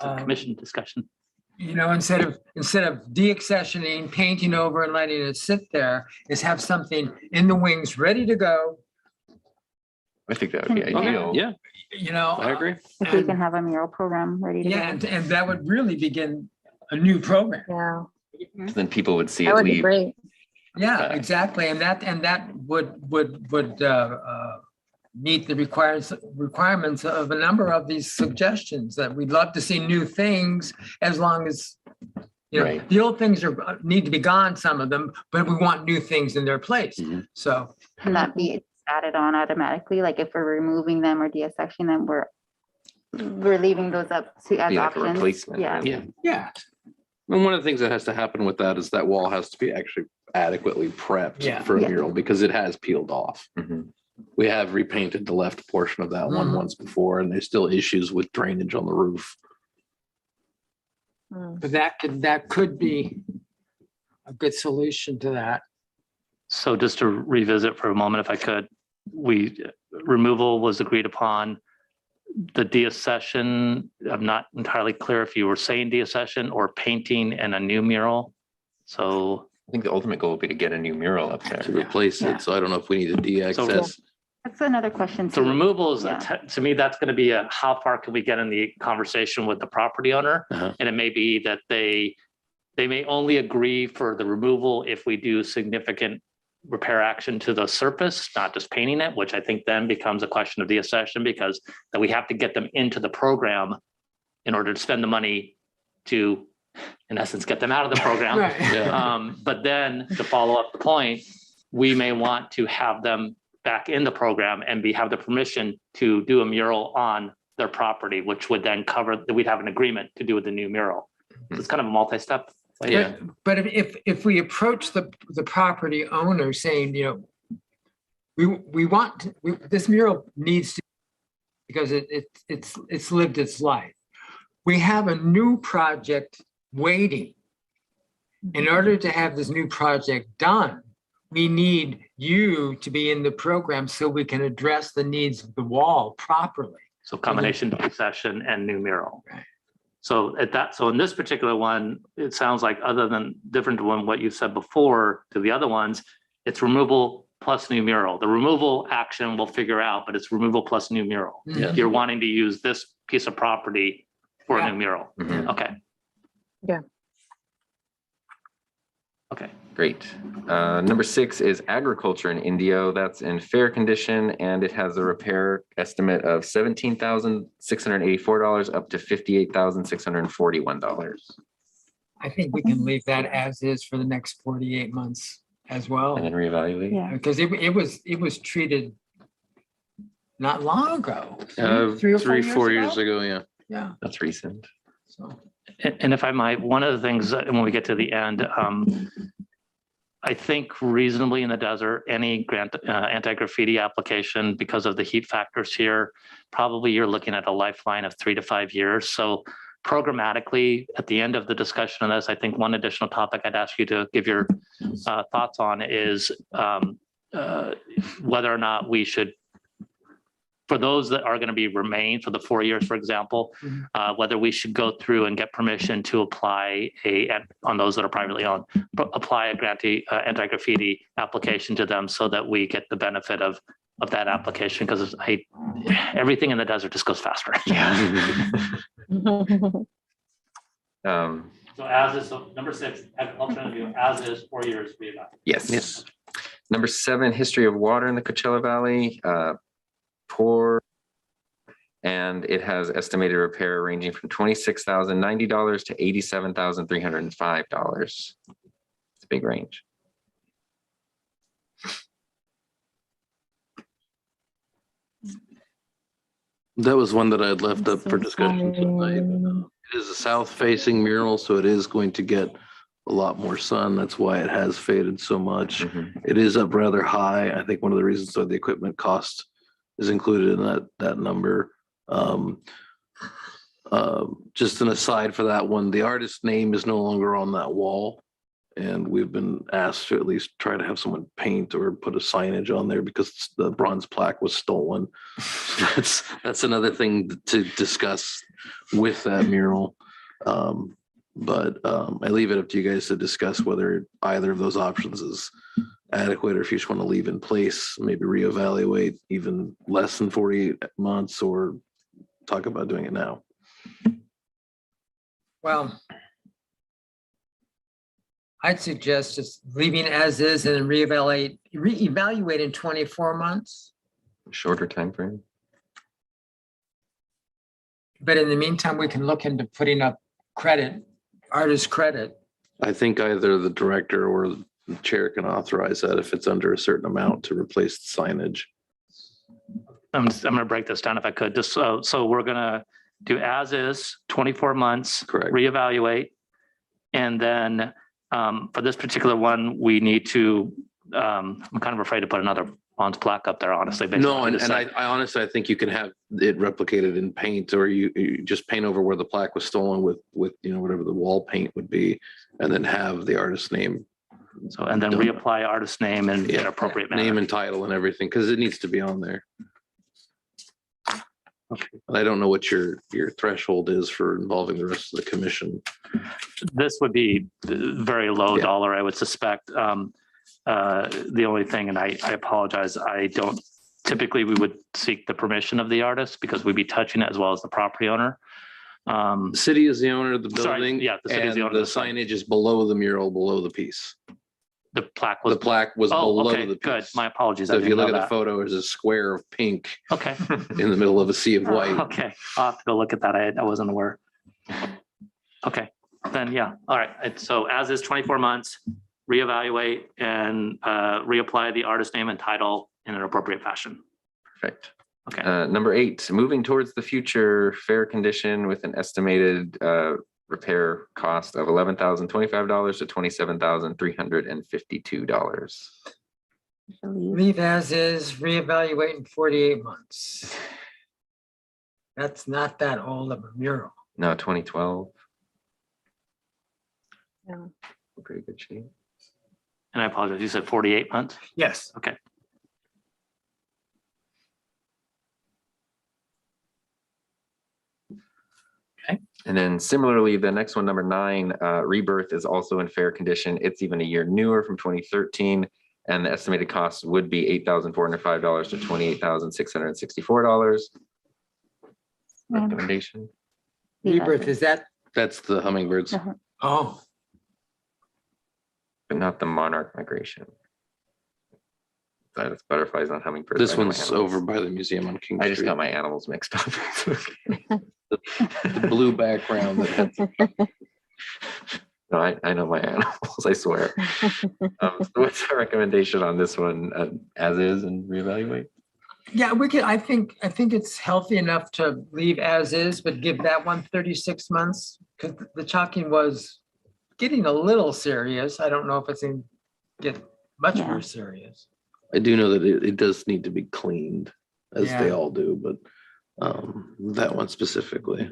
Commission discussion. You know, instead of deaccessioning, painting over and letting it sit there, is have something in the wings ready to go, I think that would be Okay. ideal. Yeah, you know? I agree. If we and- can have a mural program ready to Yeah, go. and that would really begin a new program. Yeah, Then people would see that it would be leave. great. Yeah, exactly. And that would meet the requirements of a number of these suggestions, that we'd love to see new things, as long as, you know, Right. the old things need to be gone, some of them, but we want new things in their place. Mhm. So, Can that be added on automatically? Like if we're removing them or deaccessioning them, we're leaving those up to as Be like a options. replacement, Yeah. really. Yeah. yeah, And one of the things that has to happen with that is that wall has to be actually adequately prepped Yeah. for a Yeah. mural, because it has peeled off. Mhm. We have repainted the left portion of that one Mhm. once before, and there's still issues with drainage on the roof. but that could be a good solution to that. So just to revisit for a moment, if I could, removal was agreed upon. The deaccession, I'm not entirely clear if you were saying deaccession or painting and a new mural. So I think the ultimate goal would be to get a new mural up there. To replace Yeah. it, so I don't know if we need to de-access. That's another question. So too. removal is, Yeah. to me, that's going to be how far can we get in the conversation with the property owner? Uh-huh. And it may be that they may only agree for the removal if we do significant repair action to the surface, not just painting it, which I think then becomes a question of deaccession, because that we have to get them into the program in order to spend the money to, in essence, get them out of the program. Right. Yeah. But then to follow up the point, we may want to have them back in the program and have the permission to do a mural on their property, which would then cover, that we'd have an agreement to do with the new mural. So it's kind of a multi-step. Yeah. But if we approach the property owner saying, you know, this mural needs to, because it's lived its life. We have a new project waiting. In order to have this new project done, we need you to be in the program so we can address the needs of the wall properly. So combination session and new mural. Right. So so in this particular one, it sounds like, other than different than what you said before to the other ones, it's removal plus new mural. The removal action we'll figure out, but it's removal plus new mural. Yeah. You're wanting to use this piece of property for Yeah. a new mural. Mhm. Okay. Yeah. Okay. Great. Number 6 is agriculture in Indio. That's in fair condition, and it has a repair estimate of $17,684 up to $58,641. I think we can leave that as is for the next 48 months as well. And then reevaluate. Yeah. Because it was treated not long ago. 4 years ago, yeah. Yeah, That's recent. so. And if I might, one of the things when we get to the end, I think reasonably in the desert, any anti-graffiti application, because of the heat factors here, probably you're looking at a lifeline of 3 to 5 years. So programmatically, at the end of the discussion on this, I think one additional topic I'd ask you to give your thoughts on is whether or not we should for those that are going to be remain for the 4 years, for example, whether we should go through and get permission to apply on those that are privately owned, apply a grantee anti-graffiti application to them so that we get the benefit of that application, because everything in the desert just goes faster. Yeah. So as is, so number 6, alternative as is 4 years reevaluate. Yes. Number 7, history of water in the Coachella Valley. Poor, and it has estimated repair ranging from $26,090 to $87,305. It's a big range. That was one that I had left up for discussion tonight. It is a south-facing mural, so it is going to get a lot more sun. That's why it has faded so much. It is up rather high. I think one of the reasons why the equipment cost is included in that number. Just an aside for that one, the artist's name is no longer on that wall. And we've been asked to at least try to have someone paint or put a signage on there because the bronze plaque was stolen. So that's another thing to discuss with that mural. But I leave it up to you guys to discuss whether either of those options is adequate, or if you just want to leave in place, maybe reevaluate even less than 48 months, or talk about doing it now. Well, I'd suggest just leaving as is and then reevaluate in 24 months. Shorter time frame. But in the meantime, we can look into putting up artist credit. I think either the director or the chair can authorize that if it's under a certain amount to replace the signage. I'm going to break this down if I could. Just so we're going to do as is 24 months, Correct. Reevaluate, and then for this particular one, we need to. I'm kind of afraid to put another bronze plaque up there, honestly. No, and I honestly, I think you can have it replicated in paint, or you just paint over where the plaque was stolen with whatever the wall paint would be, and then have the artist's name. So and then reapply artist name and in appropriate manner. Name and title and everything, because it needs to be on there. Okay. I don't know what your threshold is for involving the rest of the commission. This would be very low dollar, I would suspect. The only thing, and I apologize, I don't, typically we would seek the permission of the artist because we'd be touching it as well as the property owner. The city is the owner of the building. Yeah, the city is the owner. The signage is below the mural, below the piece. The plaque was below okay, the piece. good. My apologies. So if you look at the photo, there's a square of pink okay in the middle of a sea of white. Okay, I'll have to go look at that. I wasn't aware. Okay, then yeah. All right. So as is 24 months, reevaluate and reapply the artist name and title in an appropriate fashion. Perfect. Okay. Number 8, moving towards the future, fair condition with an estimated repair cost of $11,025 to $27,352. Leave as is, reevaluate in 48 months. That's not that old of a mural. No, 2012. Yeah. Pretty good shape. And I apologize. You said 48 months? Yes. Okay. And then similarly, the next one, number 9, Rebirth is also in fair condition. It's even a year newer, from 2013. And the estimated cost would be $8,405 to $28,664. Recommendation. Rebirth, is that? That's the hummingbirds. Oh, But not the Monarch Migration. That's butterflies, not hummingbirds. This I know my one's animals. over by the museum on King I just Street. got my animals mixed up. The blue background. No, I know my animals, I swear. So what's our recommendation on this one, as is and reevaluate? yeah, we could, I think it's healthy enough to leave as is, but give that one 36 months, because the chalking was getting a little serious. I don't know if it's going to get much more serious. I do know that it does need to be cleaned, as they Yeah. all do, but that one specifically.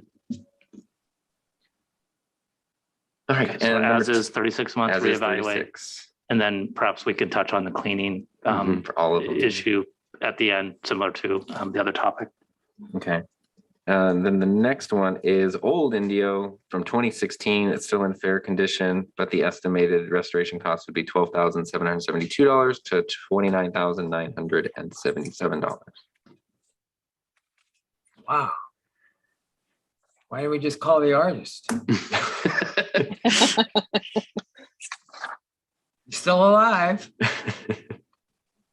All right, Okay, so and as is 36 months, as is reevaluate. 36, And then perhaps we could touch on the cleaning for all of them. issue at the end, similar to the other topic. Okay. Then the next one is old Indio from 2016. It's still in fair condition, but the estimated restoration cost would be $12,772 to $29,977. Wow. Why don't we just call the artist? He's still alive.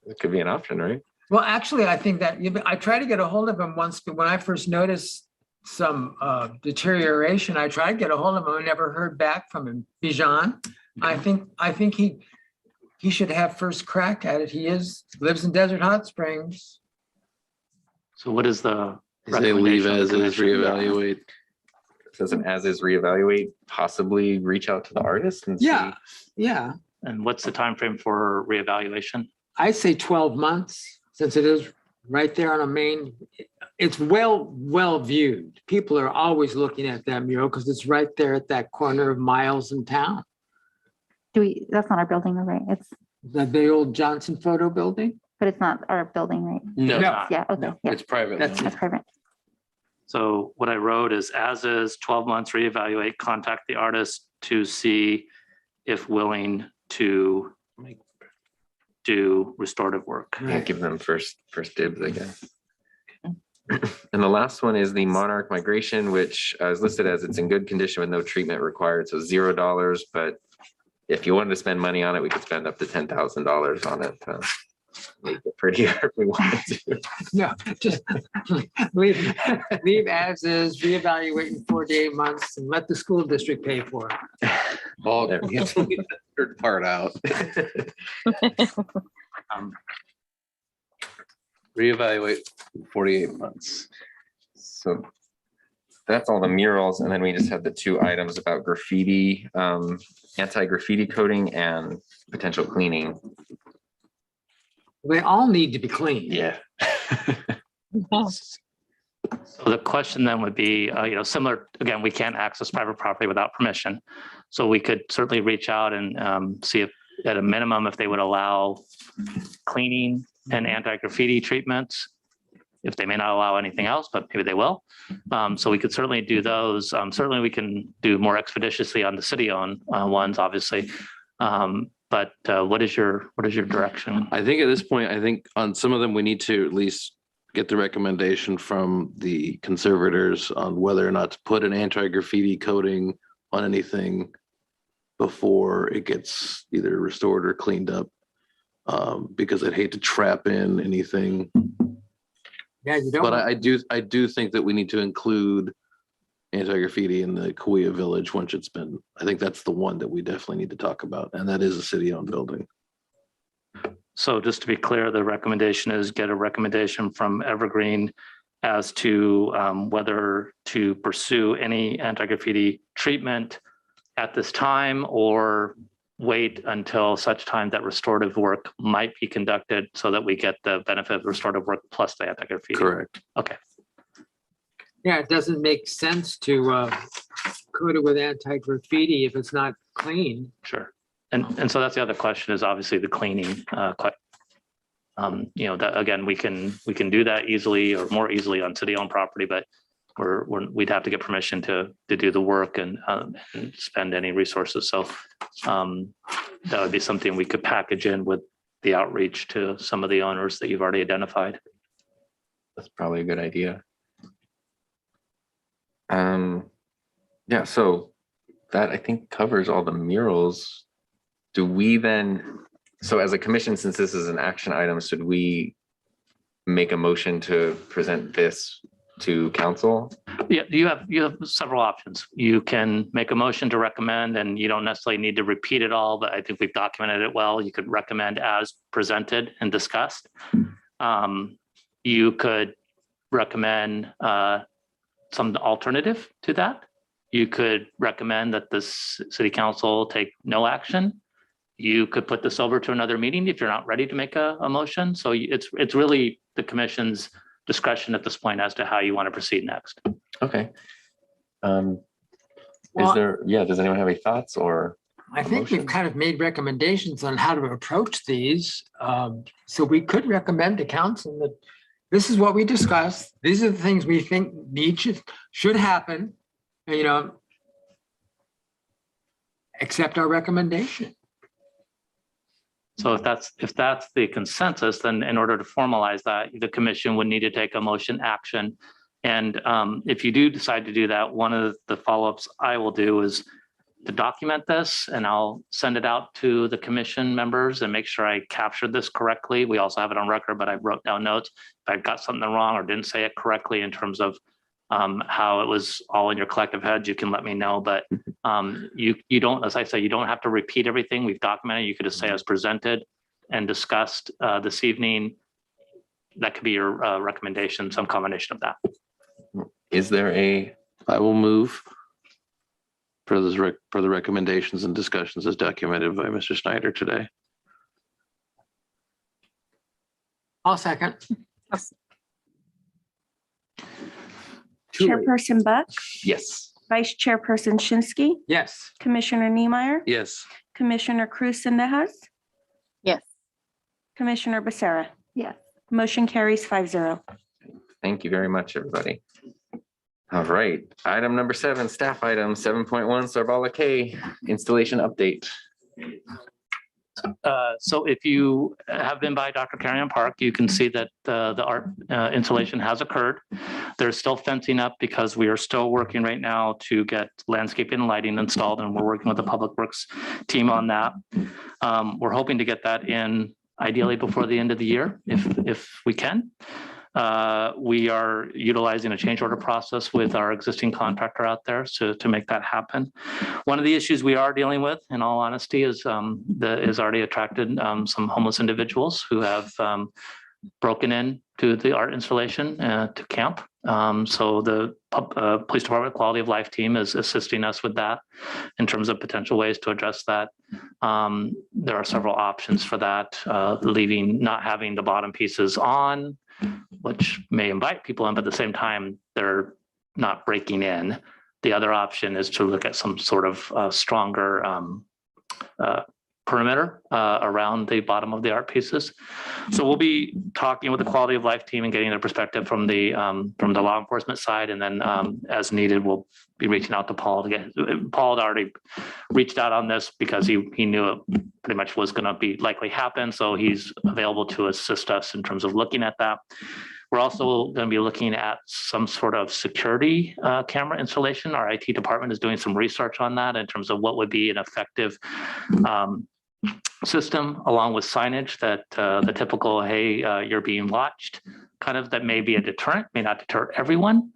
It could be an option, right? Well, actually, I think that I tried to get a hold of him once, but when I first noticed some deterioration, I tried to get a hold of him. I never heard back from him. Bijan, I think he should have first crack at it. He lives in Desert Hot Springs. So what is the They leave recommendation of the as is, commission? reevaluate. It says an as is reevaluate, possibly reach out to the artist and see. Yeah. And what's the time frame for reevaluation? I say 12 months, since it is right there on a main, it's well viewed. People are always looking at that mural because it's right there at that corner of Miles and Town. That's not our building, right? It's, The old Johnson photo building. but it's not our building, right? No, It's not. Yeah, okay, No. yeah, it's private. That's land. that's private. So what I wrote is as is 12 months reevaluate, contact the artist to see if willing to do restorative work. Yeah, give them first dibs, I guess. And the last one is the Monarch Migration, which is listed as it's in good condition with no treatment required, so $0. But if you wanted to spend money on it, we could spend up to $10,000 on it to make it prettier if we wanted to. No, just leave as is, reevaluate in 4 to 8 months and let the school district pay for it. Oh, you have to leave that third part out. Reevaluate 48 months. So that's all the murals. And then we just have the two items about graffiti, anti-graffiti coating and potential cleaning. They all need to be cleaned. Yeah. So the question then would be, similar, again, we can't access private property without permission. So we could certainly reach out and see if at a minimum, if they would allow cleaning and anti-graffiti treatments, if they may not allow anything else, but maybe they will. So we could certainly do those. Certainly we can do more expeditiously on the city-owned ones, obviously. But what is your direction? I think at this point, I think on some of them, we need to at least get the recommendation from the conservators on whether or not to put an anti-graffiti coating on anything before it gets either restored or cleaned up. Because I'd hate to trap in anything. Yeah, you don't. But I do think that we need to include anti-graffiti in the Kuwa Village once it's been, I think that's the one that we definitely need to talk about. And that is a city-owned building. So just to be clear, the recommendation is get a recommendation from Evergreen as to whether to pursue any anti-graffiti treatment at this time or wait until such time that restorative work might be conducted so that we get the benefit of restorative work plus the anti-graffiti. Correct. Okay. Yeah, it doesn't make sense to coat it with anti-graffiti if it's not clean. Sure. And so that's the other question is obviously the cleaning. That again, we can do that easily or more easily on city-owned property, but we'd have to get permission to do the work and spend any resources. So that would be something we could package in with the outreach to some of the owners that you've already identified. That's probably a good idea. Yeah, so that I think covers all the murals. Do we then, so as a commission, since this is an action item, should we make a motion to present this to council? Yeah, you have several options. You can make a motion to recommend, and you don't necessarily need to repeat it all, but I think we've documented it well. You could recommend as presented and discussed. You could recommend some alternative to that. You could recommend that the city council take no action. You could put this over to another meeting if you're not ready to make a motion. So it's really the commission's discretion at this point as to how you want to proceed next. Okay. Well, Does anyone have any thoughts or? I think we've motion? kind of made recommendations on how to approach these. So we could recommend to council that this is what we discussed. These are the things we think should happen, and, accept our recommendation. So if that's the consensus, then in order to formalize that, the commission would need to take a motion action. And if you do decide to do that, one of the follow-ups I will do is to document this, and I'll send it out to the commission members and make sure I captured this correctly. We also have it on record, but I wrote down notes. If I got something wrong or didn't say it correctly in terms of how it was all in your collective heads, you can let me know. But you don't, as I say, you don't have to repeat everything we've documented. You could just say as presented and discussed this evening. That could be your recommendation, some combination of that. Is there I will move for the recommendations and discussions as documented by Mr. Snyder today. I'll second. Chairperson Buck, yes? Vice Chairperson Shinsky, Yes. Commissioner Niemeyer, Yes. Commissioner Cruz Sendejas, Yes. Commissioner Becerra. Yes. Motion carries 5-0. Thank you very much, everybody. All right, item number 7, staff item 7.1, Sarbala K installation update. So if you have been by Dr. Carrion Park, you can see that the art installation has occurred. There's still fencing up because we are still working right now to get landscaping and lighting installed, and we're working with the Public Works team on that. We're hoping to get that in ideally before the end of the year, if we can. We are utilizing a change order process with our existing contractor out there to make that happen. One of the issues we are dealing with, in all honesty, is already attracted some homeless individuals who have broken in to the art installation to camp. So the police department quality of life team is assisting us with that in terms of potential ways to address that. There are several options for that, not having the bottom pieces on, which may invite people in, but at the same time, they're not breaking in. The other option is to look at some sort of stronger perimeter around the bottom of the art pieces. So we'll be talking with the quality of life team and getting their perspective from the law enforcement side, and then as needed, we'll be reaching out to Paul to get. Paul had already reached out on this because he knew it pretty much was going to be likely happen, so he's available to assist us in terms of looking at that. We're also going to be looking at some sort of security camera installation. Our IT department is doing some research on that in terms of what would be an effective system, along with signage that the typical, hey, you're being watched, kind of, that may be a deterrent, may not deter everyone.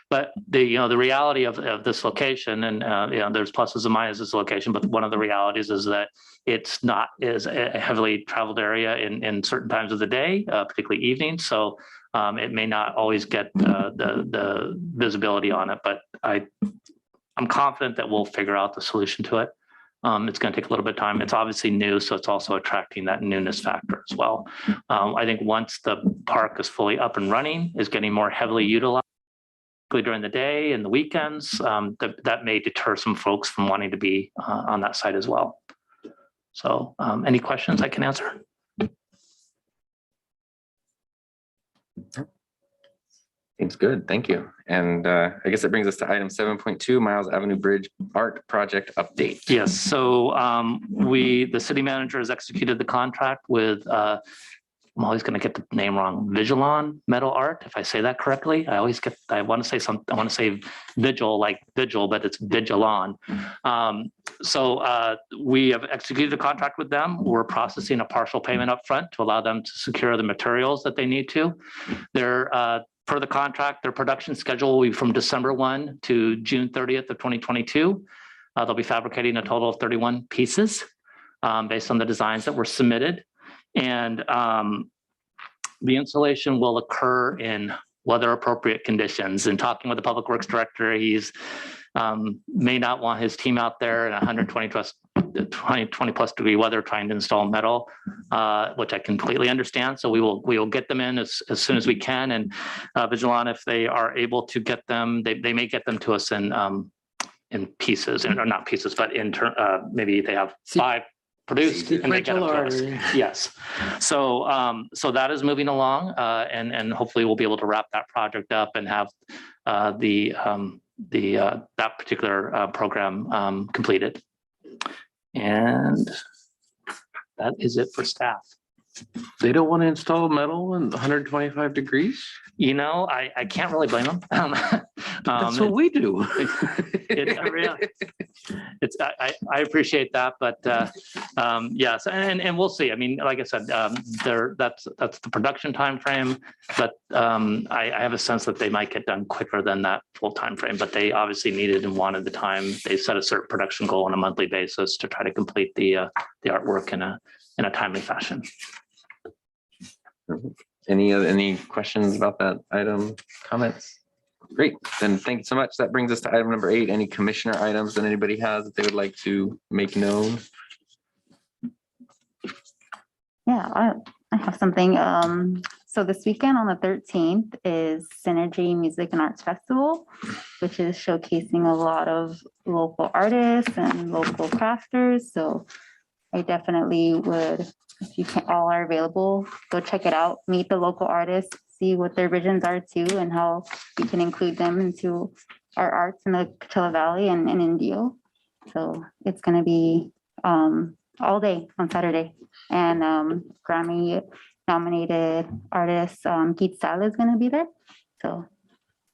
But the reality of this location, and there's pluses and minuses this location, but one of the realities is that it's not is a heavily traveled area in certain times of the day, particularly evenings. So it may not always get the visibility on it, but I'm confident that we'll figure out the solution to it. It's going to take a little bit of time. It's obviously new, so it's also attracting that newness factor as well. I think once the park is fully up and running, is getting more heavily utilized during the day and the weekends, that may deter some folks from wanting to be on that site as well. So any questions I can answer? Seems good, thank you. And I guess that brings us to item 7.2, Miles Avenue Bridge Art Project Update. Yes, so the city manager has executed the contract with, I'm always going to get the name wrong, Vigilon Metal Art, if I say that correctly. I want to say Vigil, like Vigil, but it's Vigilon. So we have executed a contract with them. We're processing a partial payment up front to allow them to secure the materials that they need to. They're per the contract, their production schedule will be from December 1 to June 30th of 2022. They'll be fabricating a total of 31 pieces based on the designs that were submitted. And the installation will occur in weather appropriate conditions. And talking with the Public Works Director, he's may not want his team out there in 120 plus degree weather trying to install metal, which I completely understand. So we will get them in as soon as we can. And Vigilon, if they are able to get them, they may get them to us in in pieces, and or not pieces, but maybe they have 5 produced and they get them to us. Yes. So, so that is moving along, and hopefully we'll be able to wrap that project up and have that particular program completed. And that is it for staff. They don't want to install metal in 125 degrees? You know, I can't really blame them. That's what we do. I appreciate that, but yes, and we'll see. I mean, like I said, that's the production time frame, but I have a sense that they might get done quicker than that full time frame. But they obviously needed and wanted the time. They set a certain production goal on a monthly basis to try to complete the artwork in a timely fashion. Any questions about that item? Comments? Great, then thank you so much. That brings us to item number 8. Any commissioner items that anybody has that they would like to make known? Yeah, I have something. So this weekend on the 13th is Synergy Music and Arts Festival, which is showcasing a lot of local artists and local crafters. So I definitely would, if you can, all are available, go check it out, meet the local artists, see what their visions are too, and how we can include them into our arts in the Coachella Valley and in Indio. So it's going to be all day on Saturday. And Grammy nominated artist Keith Style is going to be there. So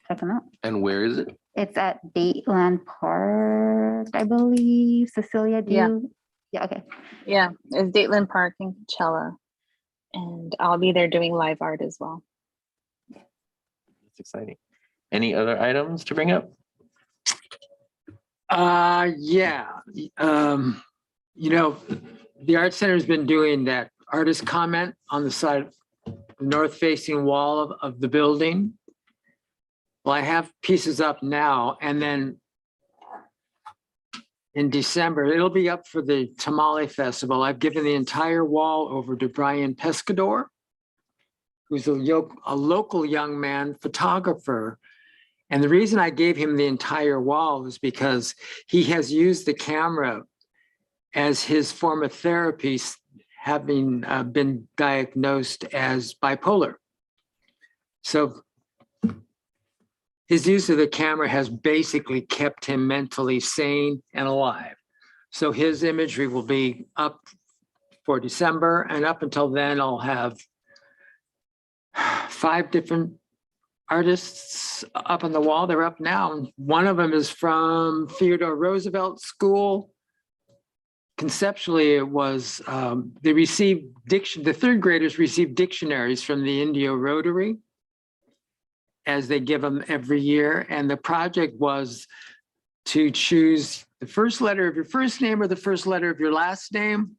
check them out. And where is it? It's at Dateland Park, I believe. Cecilia, do you? Yeah, okay. Yeah, it's Dateland Park in Coachella. And I'll be there doing live art as well. That's exciting. Any other items to bring up? Yeah. You know, the Art Center has been doing that artist comment on the side, north facing wall of the building. Well, I have pieces up now, and then in December, it'll be up for the Tamale Festival. I've given the entire wall over to Brian Pescador, who's a local young man photographer. And the reason I gave him the entire wall is because he has used the camera as his form of therapy, having been diagnosed as bipolar. So his use of the camera has basically kept him mentally sane and alive. So his imagery will be up for December, and up until then, I'll have 5 different artists up on the wall. They're up now. One of them is from Theodore Roosevelt School. Conceptually, it was, they received the 3rd graders received dictionaries from the Indio Rotary, as they give them every year. And the project was to choose the first letter of your first name or the first letter of your last name,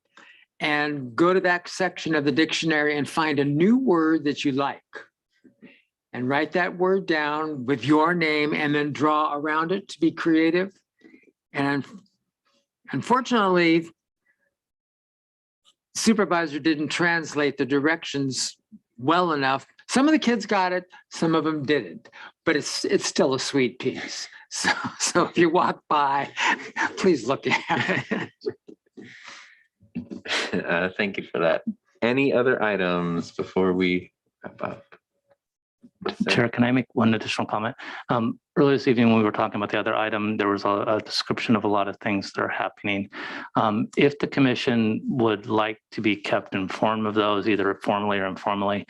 and go to that section of the dictionary and find a new word that you like. And write that word down with your name and then draw around it to be creative. And unfortunately, supervisor didn't translate the directions well enough. Some of the kids got it, some of them didn't, but it's still a sweet piece. So if you walk by, please look at it. Thank you for that. Any other items before we wrap up? Chair, can I make one additional comment? Earlier this evening, when we were talking about the other item, there was a description of a lot of things that are happening. If the commission would like to be kept informed of those, either formally or informally,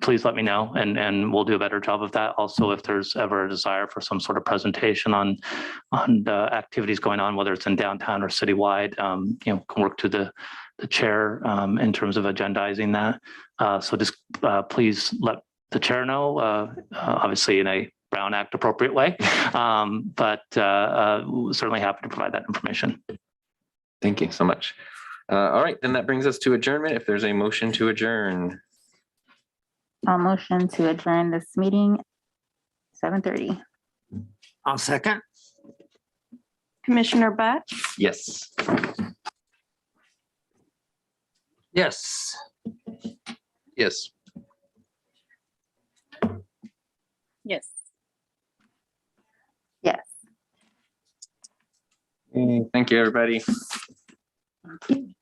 please let me know, and we'll do a better job of that. Also, if there's ever a desire for some sort of presentation on the activities going on, whether it's in downtown or citywide, can work to the chair in terms of agendizing that. So just please let the chair know, obviously in a Brown Act appropriate way, but certainly happy to provide that information. Thank you so much. All right, then that brings us to adjournment. If there's a motion to adjourn. I'll motion to adjourn this meeting 7:30. I'll second. Commissioner Butt, Yes. Yes. Yes. Yes. Yes. Okay, thank you, everybody. Thank you.